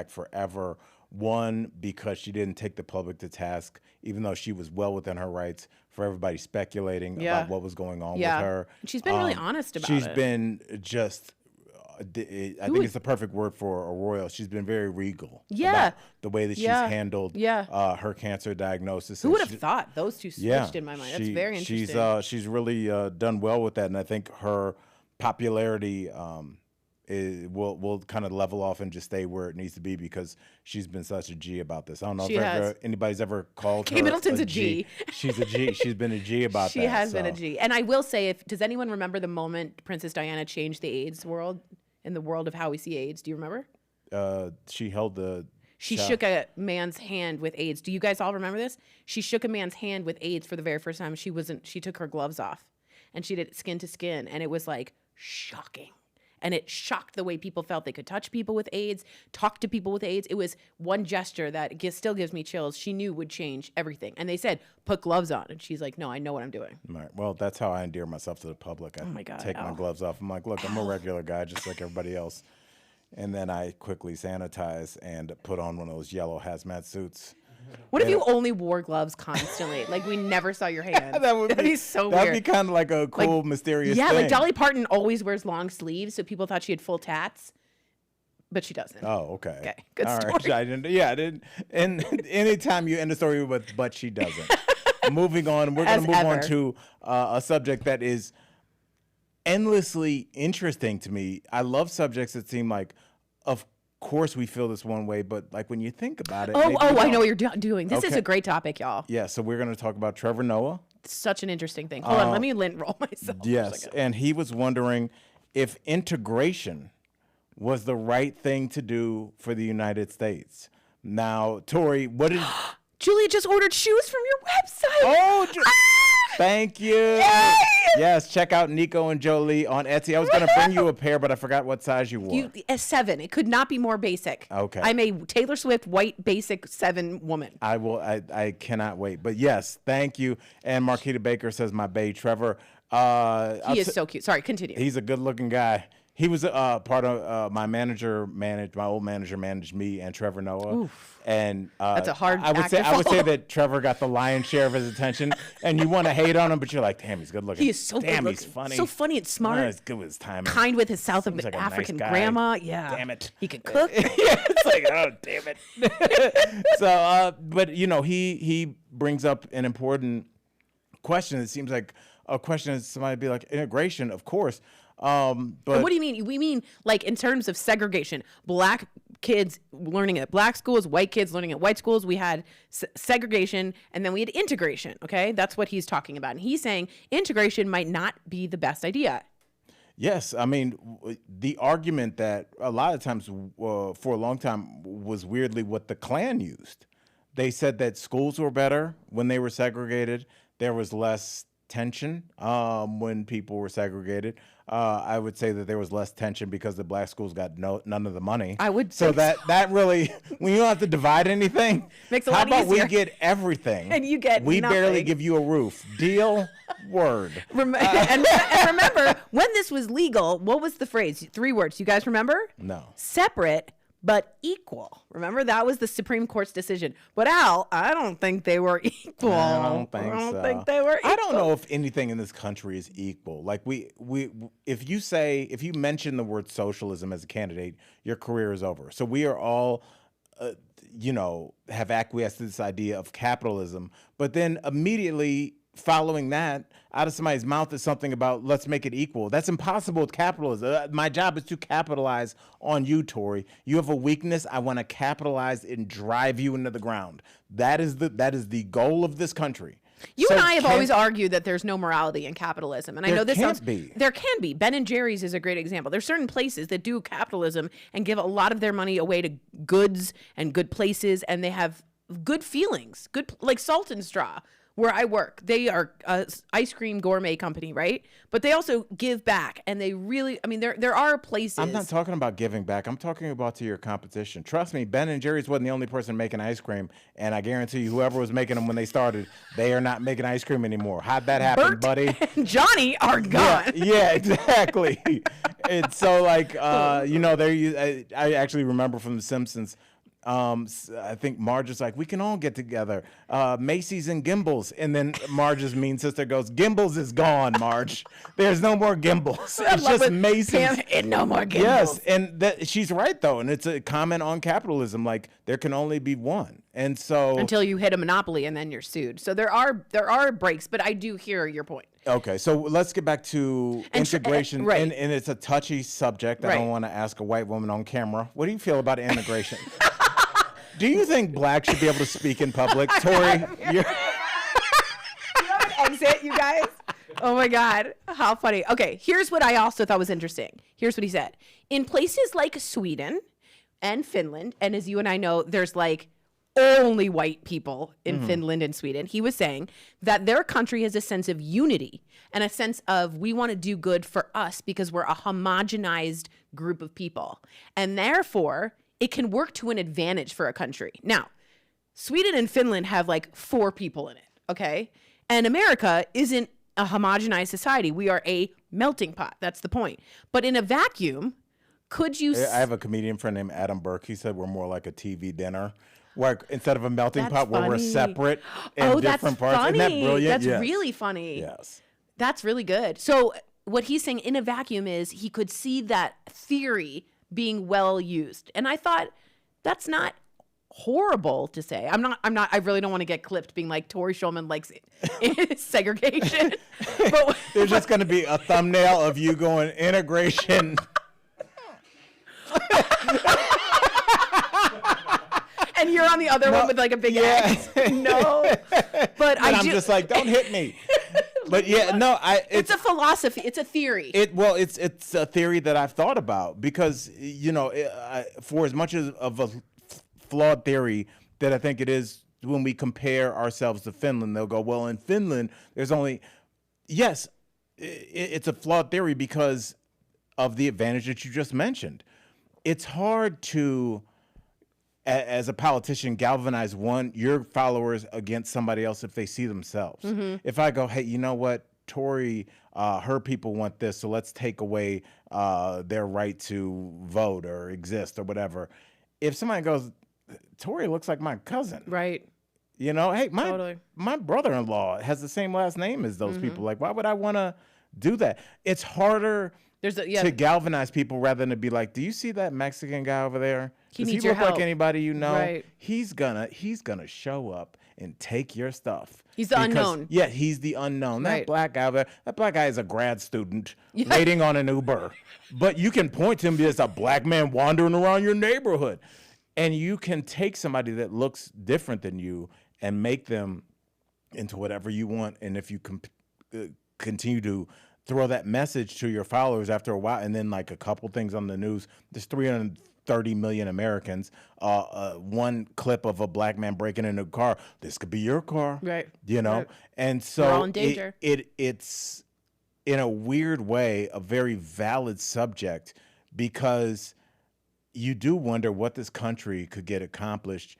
forever. One, because she didn't take the public to task, even though she was well within her rights, for everybody speculating about what was going on with her. She's been really honest about She's it. been just, I think it's the perfect word for a royal. She's been very regal. About the way that she's handled her cancer diagnosis. Who would have thought those two switched in my mind? That's very interesting. She's really done well with that, and I think her popularity will kind of level off and just stay where it needs to be because she's been such a G about this. I don't know if anybody's ever called her. Kate Middleton's a G. She's a G. She's been a G about that. She has been a G. And I will say, does anyone remember the moment Princess Diana changed the AIDS world, in the world of how we see AIDS? Do you remember? She held the... She shook a man's hand with AIDS. Do you guys all remember this? She shook a man's hand with AIDS for the very first time. She took her gloves off and she did it skin to skin. And it was like shocking. And it shocked the way people felt they could touch people with AIDS, talk to people with AIDS. It was one gesture that still gives me chills. She knew would change everything. And they said, put gloves on. And she's like, no, I know what I'm doing. Right. Well, that's how I endear myself to the public. I take my gloves off. I'm like, look, I'm a regular guy just like everybody else. And then I quickly sanitize and put on one of those yellow hazmat suits. What if you only wore gloves constantly? Like we never saw your hand. That'd be so weird. That'd be kind of like a cool, mysterious thing. Yeah, like Dolly Parton always wears long sleeves, so people thought she had full tats, but she doesn't. Oh, okay. Okay, good story. Right. I didn't. And anytime you end a story with "but she doesn't," moving on, we're going to move on to a subject that is endlessly interesting to me. I love subjects that seem like, of course we feel this one way, but like when you think about it. I know what you're doing. This is a great topic, y'all. Yeah, so we're going to talk about Trevor Noah. It's such an interesting thing. Hold on, let me lint roll myself. Yes, and he was wondering if integration was the right thing to do for the United States. Now, Tory, what did... Julia just ordered shoes from your website. Oh, thank you. Yay! Yes, check out Nico and Jolie on Etsy. I was going to bring you a pair, but I forgot what size you wore. A 7. It could not be more basic. Okay. I'm a Taylor Swift white basic 7 woman. I cannot wait. But yes, thank you. And Marquita Baker says, my bae Trevor. He is so cute. Sorry, continue. He's a good-looking guy. He was part of my old manager managed me and Trevor Noah. Oof. And that's a hard I would say that Trevor got the lion's share of his attention. And you want to hate on him, but you're like, damn, he's good looking. He is so good looking. He's funny. So funny and smart. He's good with his timing. Kind with his South African grandma. Yeah. Damn it. He can cook. Yeah, it's like, oh, damn it. So, but you know, he brings up an important question. It seems like a question that somebody would be like, integration, of course. But what do you mean? We mean like in terms of segregation, black kids learning at black schools, white kids learning at white schools. We had segregation and then we had integration. Okay. That's what he's talking about. And he's saying integration might not be the best idea. Yes. I mean, the argument that a lot of times for a long time was weirdly what the Klan used. They said that schools were better when they were segregated. There was less tension when people were segregated. I would say that there was less tension because the black schools got none of the money. I would so that really, when you don't have to divide anything, makes a lot how about easier. We get everything and you get we nothing. Barely give you a roof. Deal. Word. And remember when this was legal, what was the phrase? 3 words. You guys remember? No. Separate but equal. Remember, that was the Supreme Court's decision. But Al, I don't think they were equal. I don't think they were equal. I don't know if anything in this country is equal. Like if you mention the word socialism as a candidate, your career is over. So we are all have acquiesced to this idea of capitalism. But then immediately following that, out of somebody's mouth is something about let's make it equal. That's impossible with capitalism. My job is to capitalize on you, Tory. You have a weakness. I want to capitalize and drive you into the ground. That is the goal of this country. You and I have always argued that there's no morality in capitalism. And I know this There can be. Ben & Jerry's is a great example. There's certain places that do capitalism and give a lot of their money away to goods and good places, and they have good feelings, like Salt and Straw, where I work. They are a ice cream gourmet company, right? But they also give back, and they really, there are places. I'm not talking about giving back. I'm talking about to your competition. Trust me, Ben & Jerry's wasn't the only person making ice cream, and I guarantee you, whoever was making them when they started, they are not making ice cream anymore. How'd that happen, Bert buddy? and Johnny are gone. Yeah, exactly. It's so like, I actually remember from The Simpsons. I think Marge is like, we can all get together. Macy's and Gimbals. And then Marge's mean sister goes, Gimbals is gone, Marge. There's no more Gimbals. It's just Macy's. And no more Gimbals. Yes, and she's right, though. And it's a comment on capitalism. Like, there can only be one. And so until you hit a monopoly and then you're sued. So there are breaks, but I do hear your point. Okay, so let's get back to integration. Right. And it's a touchy subject. I don't want to ask a white woman on camera. What do you feel about integration? Do you think blacks should be able to speak in public? Tory, you have an exit, you guys? Oh my God, how funny. Okay, here's what I also thought was interesting. Here's what he said. In places like Sweden and Finland, and as you and I know, there's like only white people in Finland and Sweden. He was saying that their country has a sense of unity and a sense of we want to do good for us because we're a homogenized group of people. And therefore, it can work to an advantage for a country. Now, Sweden and Finland have like 4 people in it, okay? And America isn't a homogenized society. We are a melting pot. That's the point. But in a vacuum, could you... I have a comedian friend named Adam Burke. He said we're more like a TV dinner. Where instead of a melting pot, where we're separate in different parts. Funny. Isn't that brilliant? That's really funny. Yes. That's really good. So what he's saying in a vacuum is he could see that theory being well used. And I thought that's not horrible to say. I really don't want to get clipped being like Tory Schulman likes segregation. But there's just going to be a thumbnail of you going integration. And you're on the other one with like a big X. No. But I'm just like, don't hit me. But yeah, no, it's a philosophy. It's a theory. It's a theory that I've thought about because, for as much of a flawed theory that I think it is when we compare ourselves to Finland, they'll go, well, in Finland, there's only, yes, it's a flawed theory because of the advantage that you just mentioned. It's hard to, as a politician, galvanize your followers against somebody else if they see themselves. If I go, hey, you know what, Tory, her people want this, so let's take away their right to vote or exist or whatever. If somebody goes, Tory looks like my cousin. Right. Hey, my brother-in-law has the same last name as those people. Like, why would I want to do that? It's harder to galvanize people rather than to be like, do you see that Mexican guy over there? Does he look like anybody you know? Right. He's gonna show up and take your stuff. He's the unknown. Yeah, he's the unknown. Right. That black guy over there, that black guy is a grad student waiting on an Uber. But you can point to him as a black man wandering around your neighborhood. And you can take somebody that looks different than you and make them into whatever you want. And if you continue to throw that message to your followers after a while, and then like a couple things on the news, there's 330 million Americans, one clip of a black man breaking into a car, this could be your car, right? Right. And so we're all in danger. It's in a weird way a very valid subject because you do wonder what this country could get accomplished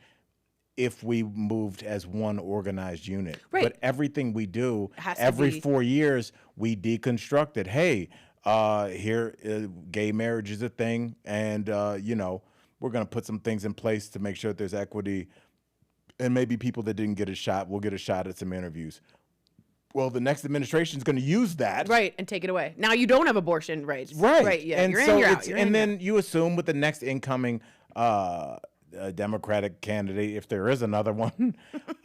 if we moved as one organized unit. Right. But everything we do, every 4 years, we deconstruct it. Hey, gay marriage is a thing, and, we're going to put some things in place to make sure that there's equity, and maybe people that didn't get a shot will get a shot at some interviews. Well, the next administration is going to use that. Right, and take it away. Now you don't have abortion rights. Right. Right, yeah. And you're so in, you're out. then you assume with the next incoming Democratic candidate, if there is another one,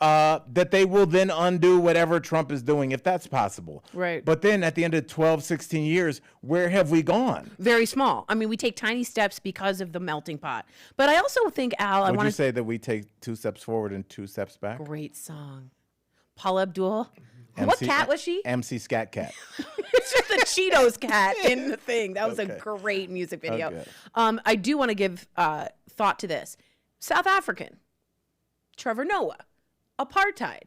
that they will then undo whatever Trump is doing, if that's possible. Right. But then at the end of 12, 16 years, where have we gone? Very small. I mean, we take tiny steps because of the melting pot. But I also think, Al, Would you say that we take 2 steps forward and 2 steps back? Great song. Paula Abdul. What cat was she? MC Scat Cat. It's just a Cheetos cat in the thing. That was a great music video. Okay. I do want to give thought to this. South African, Trevor Noah, apartheid.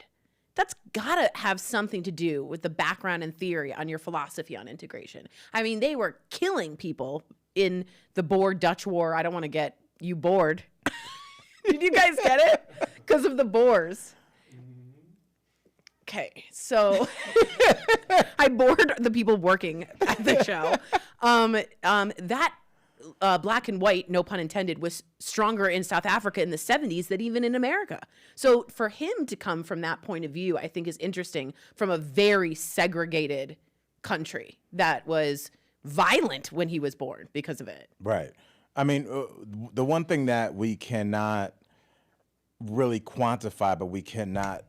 That's got to have something to do with the background and theory on your philosophy on integration. I mean, they were killing people in the Boer Dutch War. I don't want to get you bored. Did you guys get it? Because of the Boers. Okay, so I bored the people working at the show. That black and white, no pun intended, was stronger in South Africa in the 70s than even in America. So for him to come from that point of view, I think is interesting from a very segregated country that was violent when he was born because of it. Right. I mean, the one thing that we cannot really quantify, but we cannot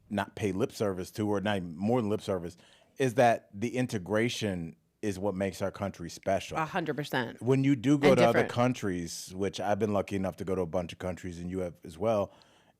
not pay lip service to, or not even more than lip service, is that the integration is what makes our country special. 100%. When you do go to other countries, which I've been lucky enough to go to a bunch of countries, and you have as well,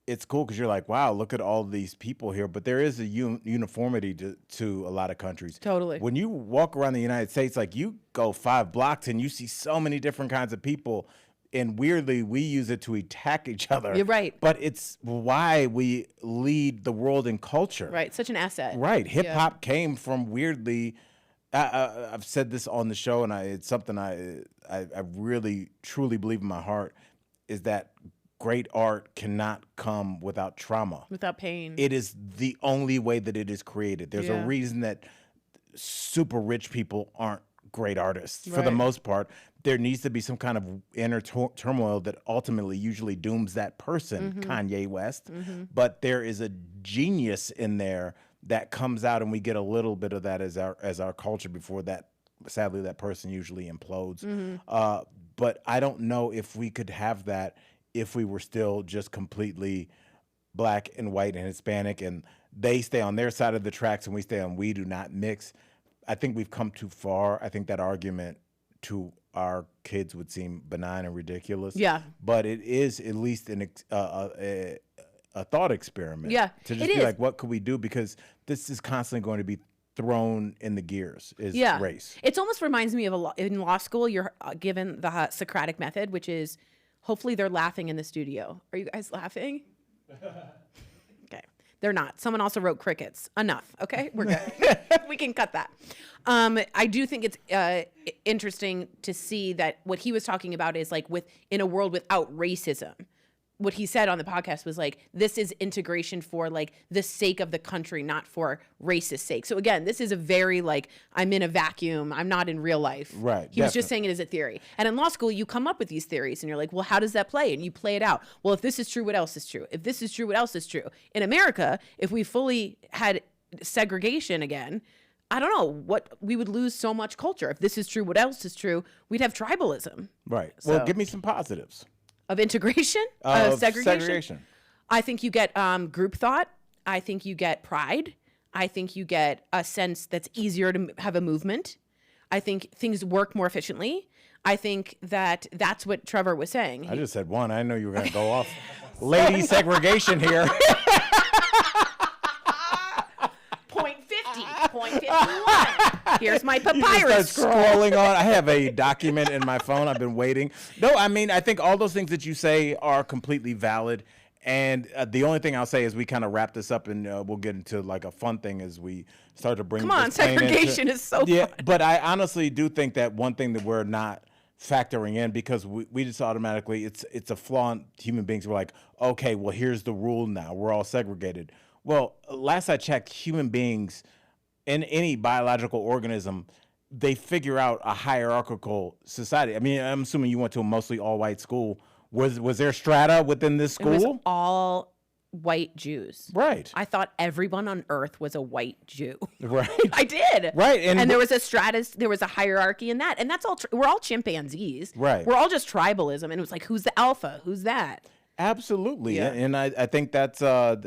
it's cool because you're like, wow, look at all these people here. But there is a uniformity to a lot of countries. Totally. When you walk around the United States, like you go 5 blocks and you see so many different kinds of people. And weirdly, we use it to attack each other. You're right. But it's why we lead the world in culture. Right. Such an asset. Right. Hip hop came from weirdly. I've said this on the show, and it's something I really truly believe in my heart, is that great art cannot come without trauma. Without pain. It is the only way that it is created. There's a reason that super rich people aren't great artists for the most part. There needs to be some kind of inner turmoil that ultimately usually dooms that person, Kanye West. But there is a genius in there that comes out, and we get a little bit of that as our culture before that, sadly, that person usually implodes. But I don't know if we could have that if we were still just completely black and white and Hispanic, and they stay on their side of the tracks and we do not mix. I think we've come too far. I think that argument to our kids would seem benign and ridiculous. Yeah. But it is at least a thought experiment. Yeah. To just be like, what could we do? Because this is constantly going to be thrown in the gears, is race. It almost reminds me of in law school, you're given the Socratic method, which is hopefully they're laughing in the studio. Are you guys laughing? Okay. They're not. Someone also wrote crickets. Enough. Okay, we're good. We can cut that. I do think it's interesting to see that what he was talking about is like in a world without racism. What he said on the podcast was like, this is integration for like the sake of the country, not for racist sake. So again, this is a very like, I'm in a vacuum. I'm not in real life. Right. He was just saying it as a theory. And in law school, you come up with these theories and you're like, well, how does that play? And you play it out. Well, if this is true, what else is true? If this is true, what else is true? In America, if we fully had segregation again, I don't know we would lose so much culture. If this is true, what else is true? We'd have tribalism. Right. So, well, give me some positives. Of integration? Of segregation? I think you get group thought. I think you get pride. I think you get a sense that's easier to have a movement. I think things work more efficiently. I think that's what Trevor was saying. I just said one. I know you were going to go off lady segregation here. Point 51. Here's my papyrus scroll. Scrolling on. I have a document in my phone. I've been waiting. No, I mean, I think all those things that you say are completely valid. And the only thing I'll say is we kind of wrap this up, and we'll get into like a fun thing as we start to bring. Come on, segregation is so fun. But I honestly do think that one thing that we're not factoring in, because we just automatically, it's a flaw in human beings. We're like, okay, well, here's the rule now. We're all segregated. Well, last I checked, human beings in any biological organism, they figure out a hierarchical society. I mean, I'm assuming you went to a mostly all-white school. Was there strata within this school? It was all white Jews. Right. I thought everyone on earth was a white Jew. Right. I did. Right. And there was a there was a hierarchy in that. And that's all, we're all chimpanzees. Right. We're all just tribalism. And it was like, who's the alpha? Who's that? Absolutely. Yeah. And I think that's a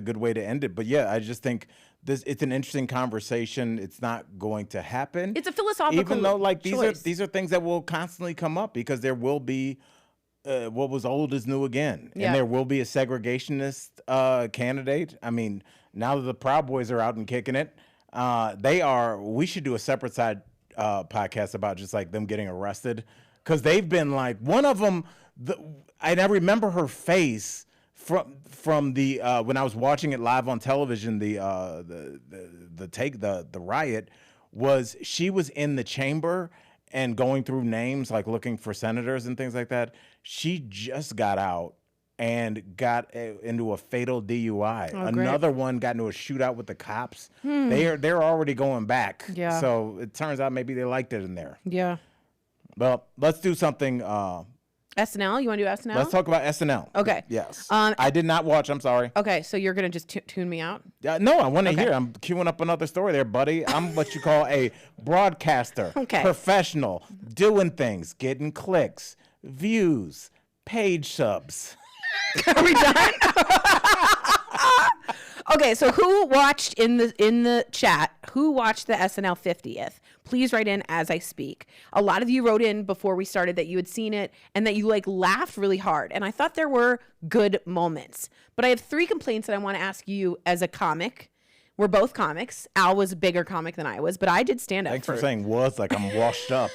good way to end it. But yeah, I just think it's an interesting conversation. It's not going to happen. It's a philosophical even though like choice. these are things that will constantly come up because there will be what was old is new again. Yeah. And there will be a segregationist candidate. I mean, now that the Proud Boys are out and kicking it, we should do a separate side podcast about just like them getting arrested. Because they've been like, one of them, I remember her face from the when I was watching it live on television, the riot was she was in the chamber and going through names, like looking for senators and things like that. She just got out and got into a fatal DUI. Another one got into a shootout with the cops. They're already going back. Yeah. So it turns out maybe they liked it in there. Yeah. Well, let's do something. SNL? You want to do SNL? Let's talk about SNL. Okay. Yes. I did not watch. I'm sorry. Okay, so you're going to just tune me out? No, I want to hear. I'm queuing up another story there, buddy. I'm what you call a broadcaster. Okay. Professional. Doing things. Getting clicks. Views. Page subs. Are we done? Okay, so who watched in the chat? Who watched the SNL 50th? Please write in as I speak. A lot of you wrote in before we started that you had seen it and that you like laughed really hard. And I thought there were good moments. But I have 3 complaints that I want to ask you as a comic. We're both comics. Al was a bigger comic than I was, but I did stand up. Thanks for saying was, like I'm washed up.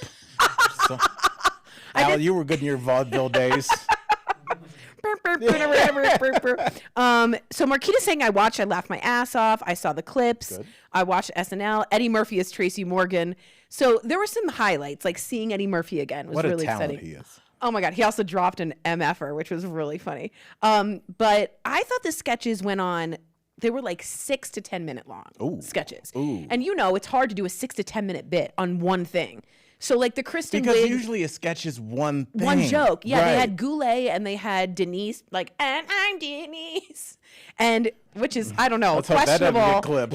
Al, you were good in your vaudeville days. So Marquita's saying I laughed my ass off. I saw the clips. Good. I watched SNL. Eddie Murphy is Tracy Morgan. So there were some highlights, like seeing Eddie Murphy again was really exciting. He is. Oh my God. He also dropped an MFer, which was really funny. But I thought the sketches went on. They were like 6 to 10 minute long sketches. Ooh. And it's hard to do a 6 to 10 minute bit on one thing. So like the Kristen because Wiig, usually a sketch is one thing. one joke. Yeah, right. They had Goulet and they had Denise, like, and I'm Denise. And which is, I don't know, Let's hope that doesn't questionable. get clipped.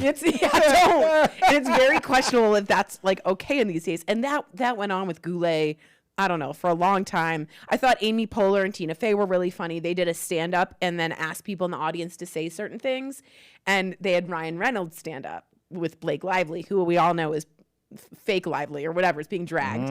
And it's very questionable if that's like okay in these days. And that went on with Goulet, I don't know, for a long time. I thought Amy Poehler and Tina Fey were really funny. They did a stand up and then asked people in the audience to say certain things. And they had Ryan Reynolds stand up with Blake Lively, who we all know is fake Lively or whatever is being dragged.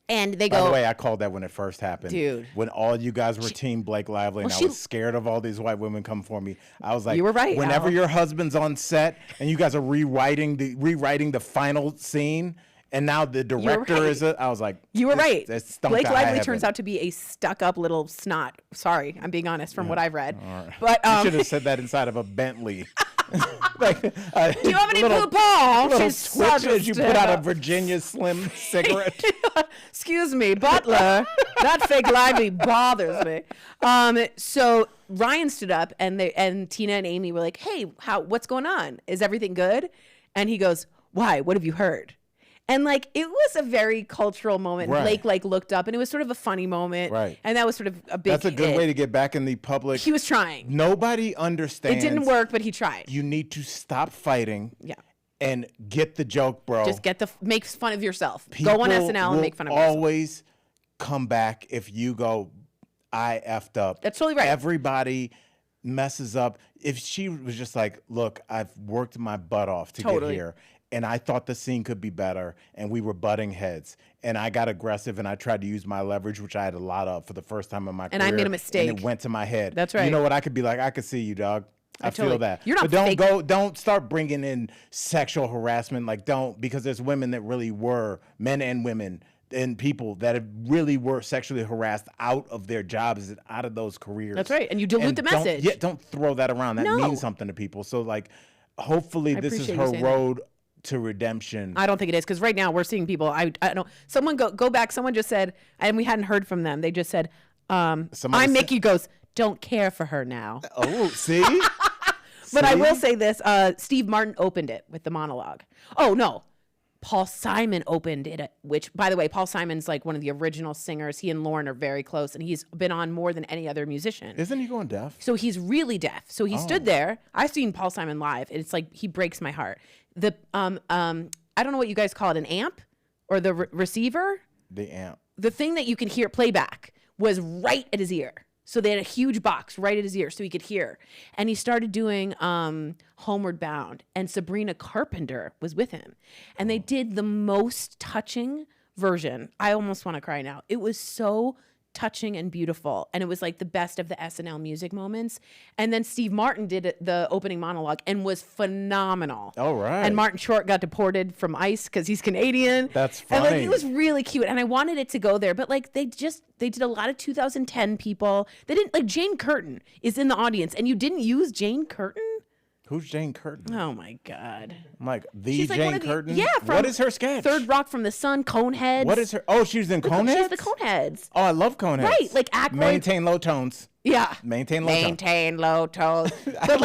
And they go, by the way, I called that when it first happened. Dude. When all you guys were team Blake Lively and I was scared of all these white women coming for me. I was like, you were right, whenever Al. your husband's on set and you guys are rewriting the final scene and now the director is I was like, you were right. Blake Lively turns out to be a stuck-up little snot. Sorry, I'm being honest from what I've read. Right. But you should have said that inside of a Bentley. Do you have any blue balls? Little switch as you put out a Virginia Slim cigarette. Excuse me, Butler. That fake Lively bothers me. So Ryan stood up, and Tina and Amy were like, "Hey, what's going on? Is everything good?" And he goes, "Why? What have you heard?" And like it was a very cultural moment. Right. Blake like looked up, and it was sort of a funny moment. Right. And that was sort of a big. That's a good hit. way to get back in the public. He was trying. Nobody understands. It didn't work, but he tried. You need to stop fighting. Yeah. And get the joke, bro. Just make fun of yourself. People go on SNL and make fun of yourself. Always come back if you go, I effed up. That's totally right. Everybody messes up. If she was just like, look, I've worked my butt off to get here. And I thought the scene could be better, and we were butting heads. And I got aggressive, and I tried to use my leverage, which I had a lot of for the first time in my career. And I made a mistake. And it went to my head. That's right. You know what? I could be like, I could see you, dog. I feel that. You're not but don't start bringing in sexual harassment. Like, because there's women that really were, men and women, and people that really were sexually harassed out of their jobs, out of those careers. That's right. And you dilute the message. Don't throw that around. That means something to people. So, like, hopefully this is her road to redemption. I don't think it is, because right now we're seeing people. I don't. Someone go back. Someone just said, and we hadn't heard from them. They just said, Mickey goes, don't care for her now. Oh, see? But I will say this: Steve Martin opened it with the monologue. Oh no, Paul Simon opened it, which, by the way, Paul Simon's like one of the original singers. He and Lauren are very close, and he's been on more than any other musician. Isn't he going deaf? So he's really deaf. So he stood there. I've seen Paul Simon live, and it's like he breaks my heart. The I don't know what you guys call it, an amp or the receiver? The amp. The thing that you can hear playback was right at his ear. So they had a huge box right at his ear so he could hear. And he started doing Homeward Bound. And Sabrina Carpenter was with him. And they did the most touching version. I almost want to cry now. It was so touching and beautiful. And it was like the best of the SNL music moments. And then Steve Martin did the opening monologue and was phenomenal. All right. And Martin Short got deported from ICE because he's Canadian. That's funny. And like, it was really cute. And I wanted it to go there. But like they did a lot of 2010 people. They didn't, like, Jane Curtin is in the audience. And you didn't use Jane Curtin? Who's Jane Curtin? Oh my God. I'm like, She's like Jane Curtin? Yeah. What is her sketch? Third Rock from the Sun, Coneheads. What is her? Oh, she was in Coneheads? She's the Coneheads. Oh, I love Coneheads. Right. Like Aykroyd. Maintain low tones. Yeah. Maintain low tones. Maintain low tones. But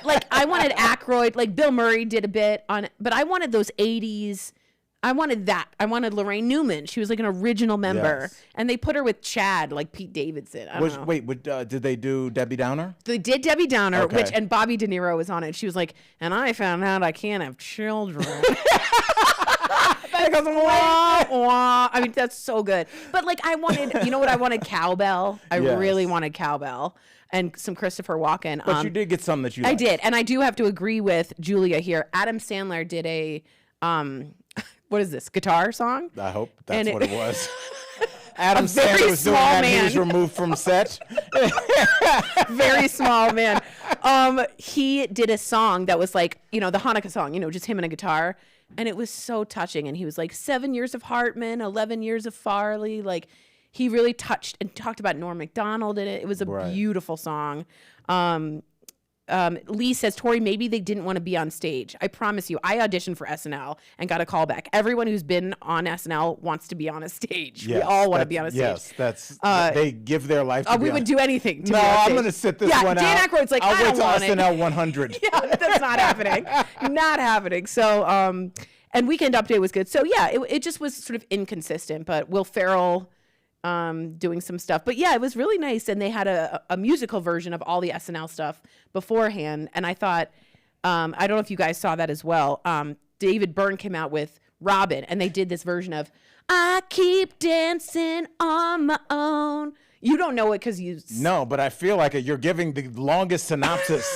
like I wanted Aykroyd, like Bill Murray did a bit on it, but I wanted those 80s. I wanted that. I wanted Lorraine Newman. She was like an original member. Yes. And they put her with Chad, like Pete Davidson. I don't know. Wait, did they do Debbie Downer? They did Debbie Downer, Okay. and Bobby De Niro was on it. She was like, and I found out I can't have children. That goes, wah, wah. I mean, that's so good. But like, I wanted, you know what I wanted? Cowbell. I Yes. really wanted Cowbell and some Christopher Walken. But you did get something that you liked. I did. And I do have to agree with Julia here. Adam Sandler did a, what is this, guitar song? I hope that's what it was. A Adam very Sandler was doing small that. He man. was removed from set. Very small man. He did a song that was like, the Hanukkah song, just him and a guitar. And it was so touching. And he was like, 7 years of Hartman, 11 years of Farley. Like, he really touched and talked about Norm Macdonald in it. It was a beautiful song. Lee says, Tory, maybe they didn't want to be on stage. I promise you, I auditioned for SNL and got a call back. Everyone who's been on SNL wants to be on a stage. Yes, we all want to be on a stage. Yes, that's they give their life to be we on. would do anything to No, be on I'm stage. going to sit this yeah, one Dan out. Aykroyd's like, I'll I wait don't till want it. SNL 100. Yeah, that's not happening. Not happening. So, and Weekend Update was good. So, yeah, it just was sort of inconsistent. But Will Ferrell doing some stuff. But, yeah, it was really nice. And they had a musical version of all the SNL stuff beforehand. And I thought, I don't know if you guys saw that as well. David Byrne came out with Robin. And they did this version of, I keep dancing on my own. You don't know it because you... No, but I feel like you're giving the longest synopsis.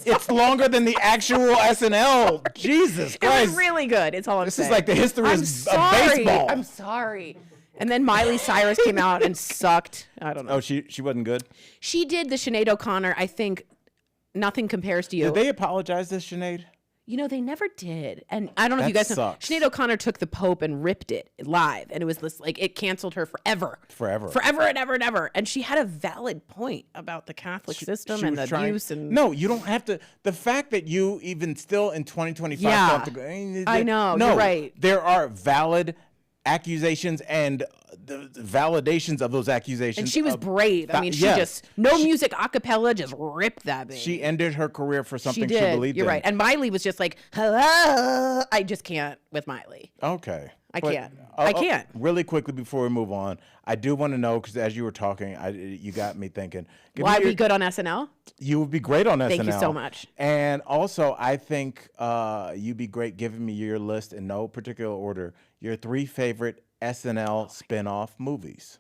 It's longer than the actual SNL. Jesus Christ. It was really good. It's all I'm saying. This is like the history of baseball. I'm sorry. And then Miley Cyrus came out and sucked. I don't know. Oh, she wasn't good? She did the Sinead O'Connor. I think Nothing Compares to You. Did they apologize to Sinead? They never did. And I don't know if you guys know. Sucks. Sinead O'Connor took the Pope and ripped it live. And it was this, like, it canceled her forever. Forever and ever and ever. And she had a valid point about the Catholic system and the abuse. And no, you don't have to. The fact that you even still in 2025 Yeah. don't have to go, I know, No, you're right. There are valid accusations and the validations of those accusations. And she was brave. I mean, she just, no music a cappella, just ripped that baby. She ended her career for something She she did. believed You're in. right. And Miley was just like, hello. I just can't with Miley. Okay. I can't. I can't. Really quickly before we move on, I do want to know, because as you were talking, you got me thinking. Will I be good on SNL? You would be great on SNL. Thank you so much. And also, I think you'd be great giving me your list in no particular order, your 3 favorite SNL spin-off movies.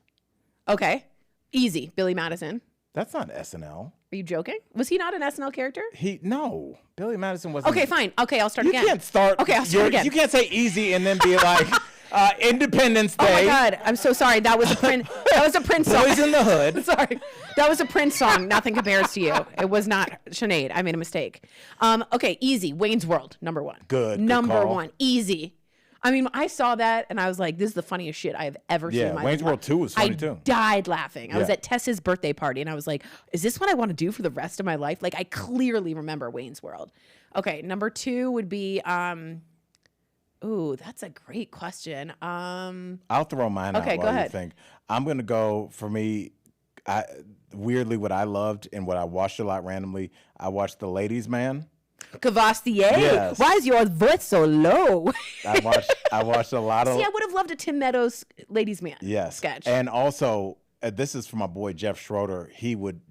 Okay. Easy. Billy Madison. That's not SNL. Are you joking? Was he not an SNL character? No. Billy Madison wasn't. Okay, fine. Okay, I'll start again. You can't start. Okay, I'll start again. You can't say easy and then be like Independence Day. Oh my God. I'm so sorry. That was a Prince. That was a Prince song. Boys in the Hood. Sorry. That was a Prince song. Nothing Compares to You. It was not Sinead. I made a mistake. Okay, easy. Wayne's World, number 1. Good Number call. 1. Easy. I mean, I saw that and I was like, this is the funniest shit I have ever seen in my life. Wayne's World 2 was funny too. I died laughing. I was Yeah. at Tessa's birthday party and I was like, is this what I want to do for the rest of my life? Like, I clearly remember Wayne's World. Okay, number 2 would be, ooh, that's a great question. I'll throw mine out Okay, go while you ahead. think. I'm going to go, for me, weirdly what I loved and what I watched a lot randomly, I watched The Ladies' Man. Cavastier, Yes. why is your voice so low? I watched a lot of. See, I would have loved a Tim Meadows Ladies Man Yes. sketch. And also, this is from my boy Jeff Schroeder. He would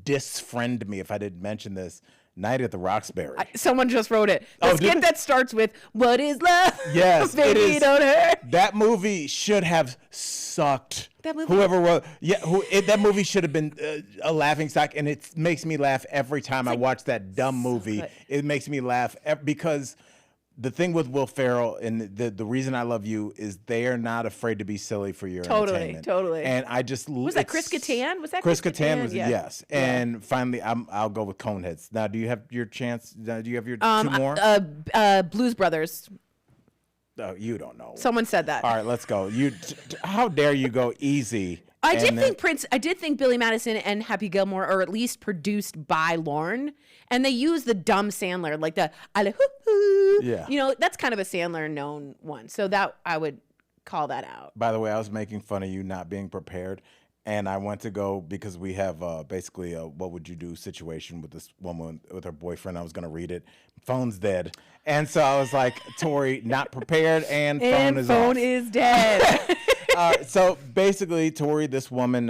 disfriend me if I didn't mention this. Night at the Roxbury. Someone just wrote it. The Oh, did skit they? that starts with "What is love?" Yes, baby, it is. don't hurt. That movie should have sucked. That movie- Whoever wrote, that movie should have been a laughing stock, and it makes me laugh every time I watch that dumb movie. good. It makes me laugh because the thing with Will Ferrell and the reason I love you is they are not afraid to be silly for your entertainment. Totally. And I just Was that Chris Kattan? Was that Chris Kattan? Was Yeah. yes. And finally, I'll go with Coneheads. Now, do you have your chance? Do you have your 2 more? Blues Brothers. Oh, you don't know. Someone said that. All right, let's go. How dare you go easy? I did think Billy Madison and Happy Gilmore are at least produced by Lorne, and they use the dumb Sandler, like the hoo-hoo. Yeah. You know, that's kind of a Sandler known one. So that I would call that out. By the way, I was making fun of you not being prepared, and I went to go because we have basically a what would you do situation with this woman with her boyfriend. I was going to read it. Phone's dead, and so I was like, Tory, not prepared, and phone is off. is dead. So basically, Tory, this woman,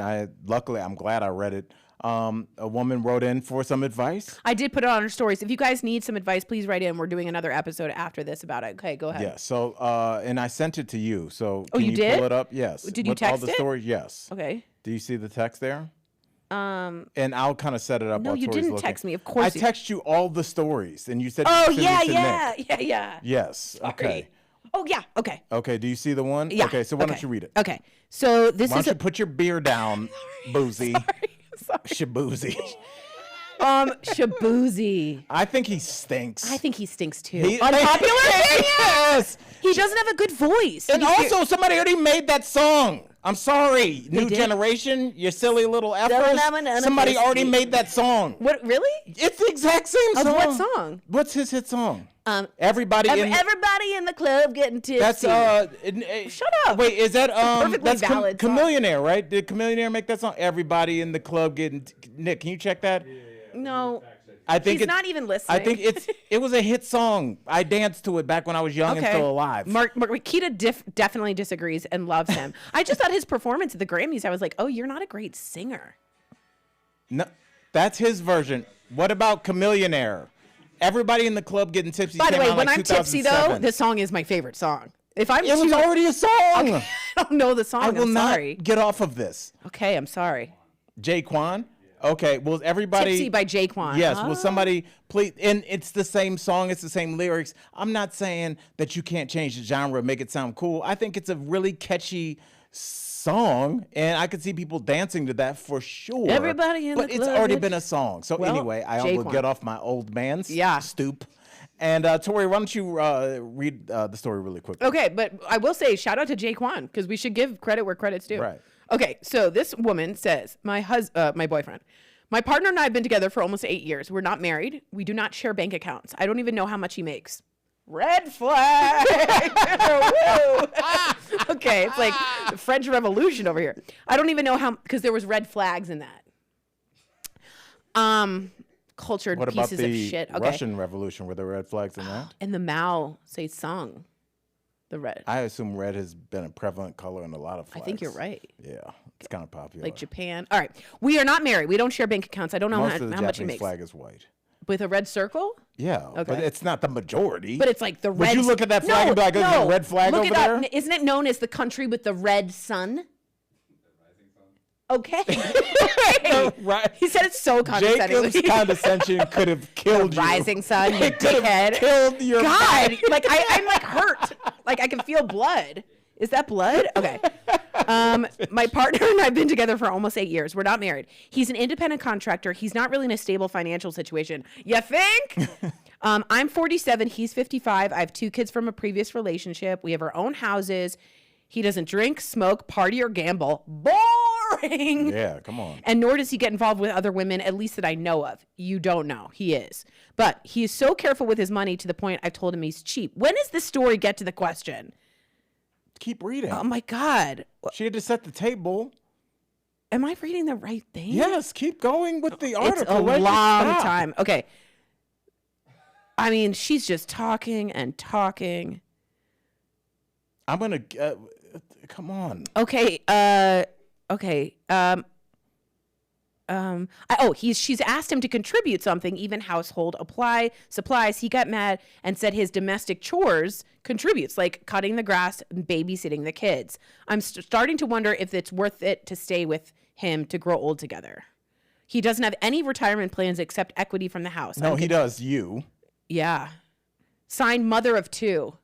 luckily I'm glad I read it. A woman wrote in for some advice. I did put it on her stories. If you guys need some advice, please write in. We're doing another episode after this about it. Okay, go ahead. Yeah. So and I sent it to you. So Oh, can you did? pull it up? Yes. Did you With all text the it? stories? Yes. Okay. Do you see the text there? And I'll kind of set it up. No, while you Tori's didn't looking. text me. Of course I you- text you all the stories, and you said. Oh, you send yeah, it to yeah, Nick. yeah. Yes. Okay. Sorry. Oh, yeah. Okay. Okay. Do you see the one? Yeah. Okay. So why don't okay. you read it? Okay. So this Why is don't you put your beer down, boozy, Sorry. shaboozy? Shaboozy. I think he stinks. I think he stinks too. He- Unpopular? Yes. He doesn't have a good voice. And Did you hear- also, somebody already made that song. I'm sorry, new did? generation, you silly little effers. Somebody already made that song. What? Really? It's the exact same Of song. what song? What's his hit song? Everybody Everybody in. everybody in the club getting tipsy. That's Shut up. Wait, is that perfectly that's valid song. Chameleonaire, right? Did Chameleonaire make that song? Everybody in the club getting. Nick, can you check that? No. I think He's it's- not even listening. I think it was a hit song. I danced to it back when I was young and still alive. Mark Makita definitely disagrees and loves him. I just thought his performance at the Grammys, I was like, oh, you're not a great singer. No, that's his version. What about Chameleonaire? Everybody in the club getting tipsy. By the came way, out when like I'm tipsy, though, 2007. this song is my favorite song. If I'm It was already a song. I don't know the song. I will I'm not sorry. get off of this. Okay, I'm sorry. Jaquan? Okay, well, everybody. Tipsy by Jaquan. Yes, will somebody please? And it's the same song, it's the same lyrics. I'm not saying that you can't change the genre, make it sound cool. I think it's a really catchy song, and I could see people dancing to that for sure. Everybody in the But it's club already gets- been a song. So Well, anyway, I will Jaquan. get off my old man's stoop. And Tori, why don't you read the story really quickly? Okay, but I will say shout out to Jaquan because we should give credit where credit's due. Right. Okay, so this woman says, my boyfriend, my partner and I have been together for almost 8 years. We're not married. We do not share bank accounts. I don't even know how much he makes. Red flag. Woo. Okay, it's like the French Revolution over here. I don't even know how, because there was red flags in that. Cultured What about pieces of the shit. Okay. Russian Revolution? Were there red flags in that? And the Mao say sung. The red. I assume red has been a prevalent color in a lot of I flags. think you're right. Yeah, it's kind of popular. Like Japan. All right. We are not married. We don't share bank accounts. I don't know Most how of the much he Japanese makes. flag is white. With a red circle? Yeah, but Okay. it's not the majority. But it's like the red. Would you look at that flag and be like, "Is there a red flag Look over it up. there?" Isn't it known as the country with the red sun? Okay. Right. He said it so condescendingly. Jacob's condescension could have killed you. Rising sun, you It could have dickhead. killed your God, like I'm like hurt. Like I can feel blood. Is that blood? Okay. My partner and I've been together for almost 8 years. We're not married. He's an independent contractor. He's not really in a stable financial situation. You think? I'm 47. He's 55. I have 2 kids from a previous relationship. We have our own houses. He doesn't drink, smoke, party, or gamble. Boring. Yeah, come on. And nor does he get involved with other women, at least that I know of. You don't know. He is. But he is so careful with his money to the point I've told him he's cheap. When does this story get to the question? Keep reading. Oh, my God. She had to set the table. Am I reading the right thing? Yes, keep going with the article. It's a Where'd you long stop? time. Okay. I mean, she's just talking and talking. I'm gonna come on. Okay. Okay. She's asked him to contribute something, even household supplies. He got mad and said his domestic chores contributes, like cutting the grass and babysitting the kids. I'm starting to wonder if it's worth it to stay with him to grow old together. He doesn't have any retirement plans except equity from the house. No, he does. You. Yeah. Signed mother of 2.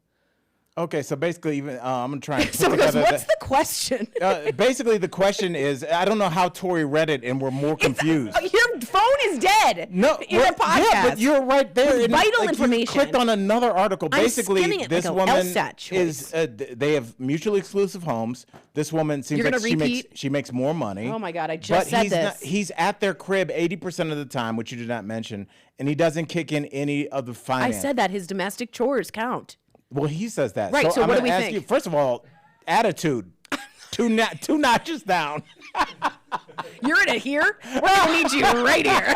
Okay, so basically, even I'm gonna try and put Someone goes, together what's the question? basically, the question is, I don't know how Tory read it, and we're more confused. Your phone is dead. No, in a podcast. Yeah, but you're right there. With vital information. You clicked on another article. Basically, this woman LSAT is. They have mutually exclusive homes. This woman seems You're like she makes more money. Oh my God, I just said this. He's at their crib 80% of the time, which you did not mention, and he doesn't kick in any of the finance. I said that his domestic chores count. Well, he says that. Right, so I'm what do gonna we ask think? you, first of all, attitude. two notches down. You're in it here? We're going to need you right here.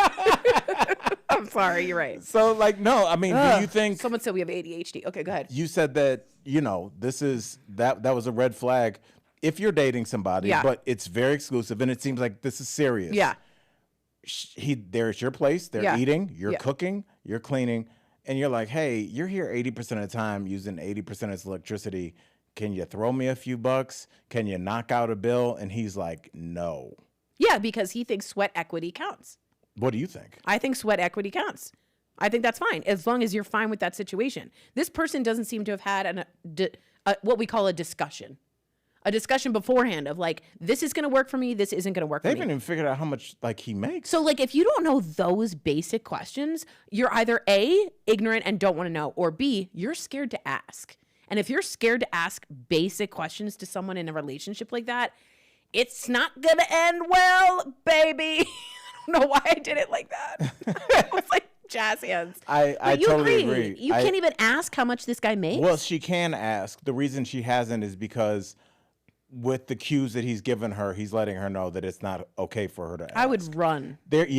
I'm sorry, you're right. So, no, I mean, do you think... Someone said we have ADHD. Okay, go ahead. You said that, this is... That was a red flag if you're dating somebody, but it's very exclusive, and it seems like this is serious. Yeah. There's your place. They're eating. You're Yeah. cooking. You're cleaning. And you're like, hey, you're here 80% of the time using 80% of its electricity. Can you throw me a few bucks? Can you knock out a bill? And he's like, no. Yeah, because he thinks sweat equity counts. What do you think? I think sweat equity counts. I think that's fine, as long as you're fine with that situation. This person doesn't seem to have had what we call a discussion beforehand of like, this is going to work for me, this isn't going to work for They me. haven't even figured out how much he makes. So if you don't know those basic questions, you're either A, ignorant and don't want to know, or B, you're scared to ask. And if you're scared to ask basic questions to someone in a relationship like that, it's not going to end well, baby. I don't know why I did it like that. It was like jazz hands. I totally agree. You can't even ask how much this guy makes? Well, she can ask. The reason she hasn't is because with the cues that he's given her, he's letting her know that it's not okay for her to ask. I would run. There's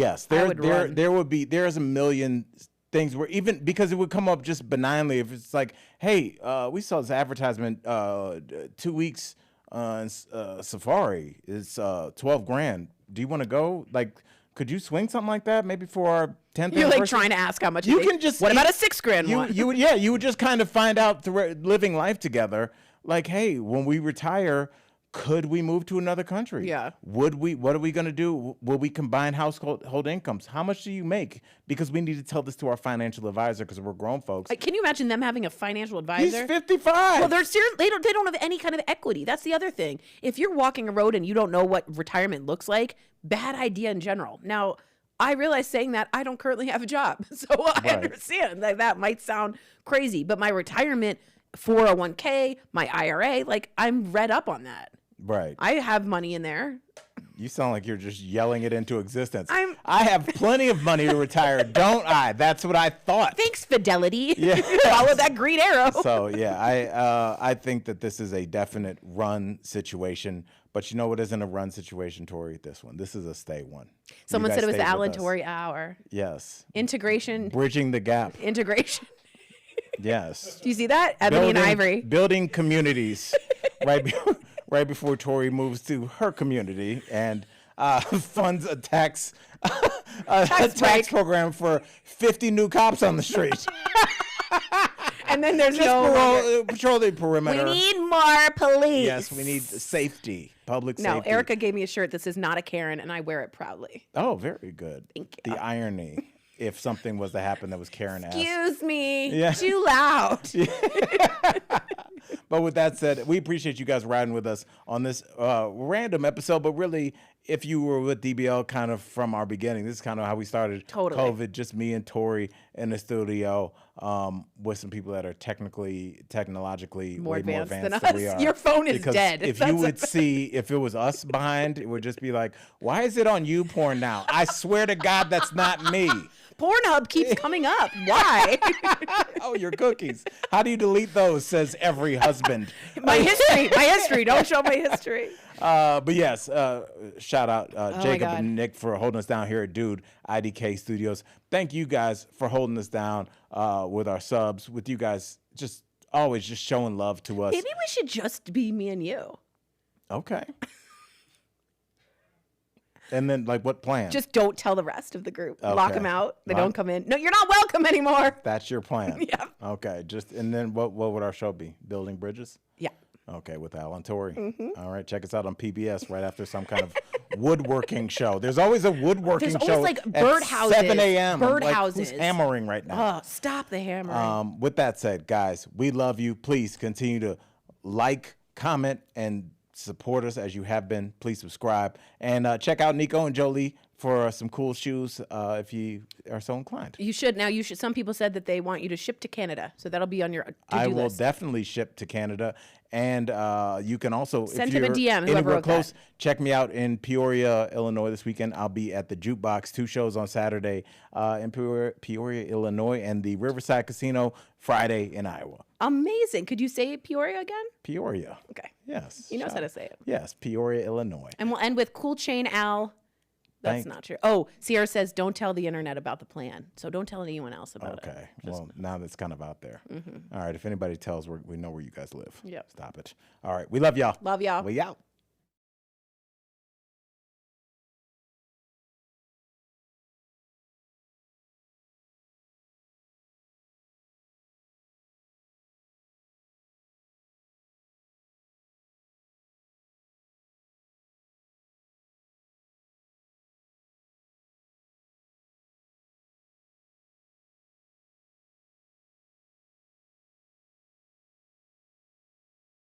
a million things where, even because it would come up just benignly if it's like, hey, we saw this advertisement 2 weeks on Safari. It's $12,000. Do you want to go? Could you swing something like that maybe for our 10th You're anniversary? trying to ask how much You can just. What about a $6,000 one? You would just kind of find out through living life together. Like, hey, when we retire, could we move to another country? Yeah. What are we going to do? Will we combine household incomes? How much do you make? Because we need to tell this to our financial advisor because we're grown folks. Can you imagine them having a financial advisor? He's 55. Well, they don't have any kind of equity. That's the other thing. If you're walking a road and you don't know what retirement looks like, bad idea in general. Now, I realize saying that I don't currently have a job. So I understand that might sound crazy, but my retirement 401k, my IRA, I'm read up on that. Right. I have money in there. You sound like you're just yelling it into existence. I have plenty of money to retire, don't I? That's what I thought. Thanks, Fidelity. Yeah. Follow that green arrow. So, yeah, I think that this is a definite run situation. But you know what isn't a run situation, Tory? This one. This is a stay one. Someone said it was the Alan Tory hour. Yes. Integration. Bridging the gap. Integration. Yes. Do you see that? Ebony and Ivory. Building communities right before Tory moves to her community and funds a tax program for 50 new cops on the street. And then there's patrol the perimeter. We need more police. Yes, we need safety, public safety. No, Erica gave me a shirt that says "Not a Karen," and I wear it proudly. Oh, very good. Thank you. The irony, if something was to happen that was Karen-esque. Excuse me. Yeah. Too loud. But with that said, we appreciate you guys riding with us on this random episode. But really, if you were with DBL kind of from our beginning, this is kind of how we started. Totally. COVID, just me and Tory in the studio with some people that are technologically more way advanced more than advanced us. than we are. Your phone is Because dead. If you would see, if it was us behind, it would just be like, why is it on you porn now? I swear to God, that's not me. Pornhub keeps coming up. Why? Oh, your cookies. How do you delete those? Says every husband. My history. Don't show my history. But yes, shout out Jacob God. and Nick for holding us down here at Dude IDK Studios. Thank you guys for holding us down with our subs, with you guys just always just showing love to us. Maybe we should just be me and you. Okay. And then, like, what plan? Just don't tell the rest of the group. Okay. Lock them out. They Right. don't come in. No, you're not welcome anymore. That's your plan. Yeah. Okay. And then what would our show be? Building Bridges? Yeah. Okay, with Al and Tory. All right, check us out on PBS right after some kind of woodworking show. There's always a woodworking There's show always, like, at birdhouses. 7 a.m. I'm like, Birdhouses. who's hammering right now? Oh, stop the hammering. With that said, guys, we love you. Please continue to like, comment, and support us as you have been. Please subscribe. And check out Nico and Jolie for some cool shoes if you are so inclined. You should. Now, you should. Some people said that they want you to ship to Canada. So that'll be on your to-do I will list. definitely ship to Canada. And you can also, Send if him a you're DM, whoever anywhere wrote close, that. check me out in Peoria, Illinois this weekend. I'll be at the Jukebox, 2 shows on Saturday in Peoria, Illinois, and the Riverside Casino Friday in Iowa. Amazing. Could you say Peoria again? Peoria. Okay. Yes. He knows how to say it. Yes, Peoria, Illinois. And we'll end with Cool Chain Al. That's Thank- not true. Oh, Sierra says, don't tell the internet about the plan. So don't tell anyone else about it. Okay. Well, now that's kind of out there. All right. If anybody tells, we know where you guys live. Yep. Stop it. All right. We love y'all. Love y'all. We out.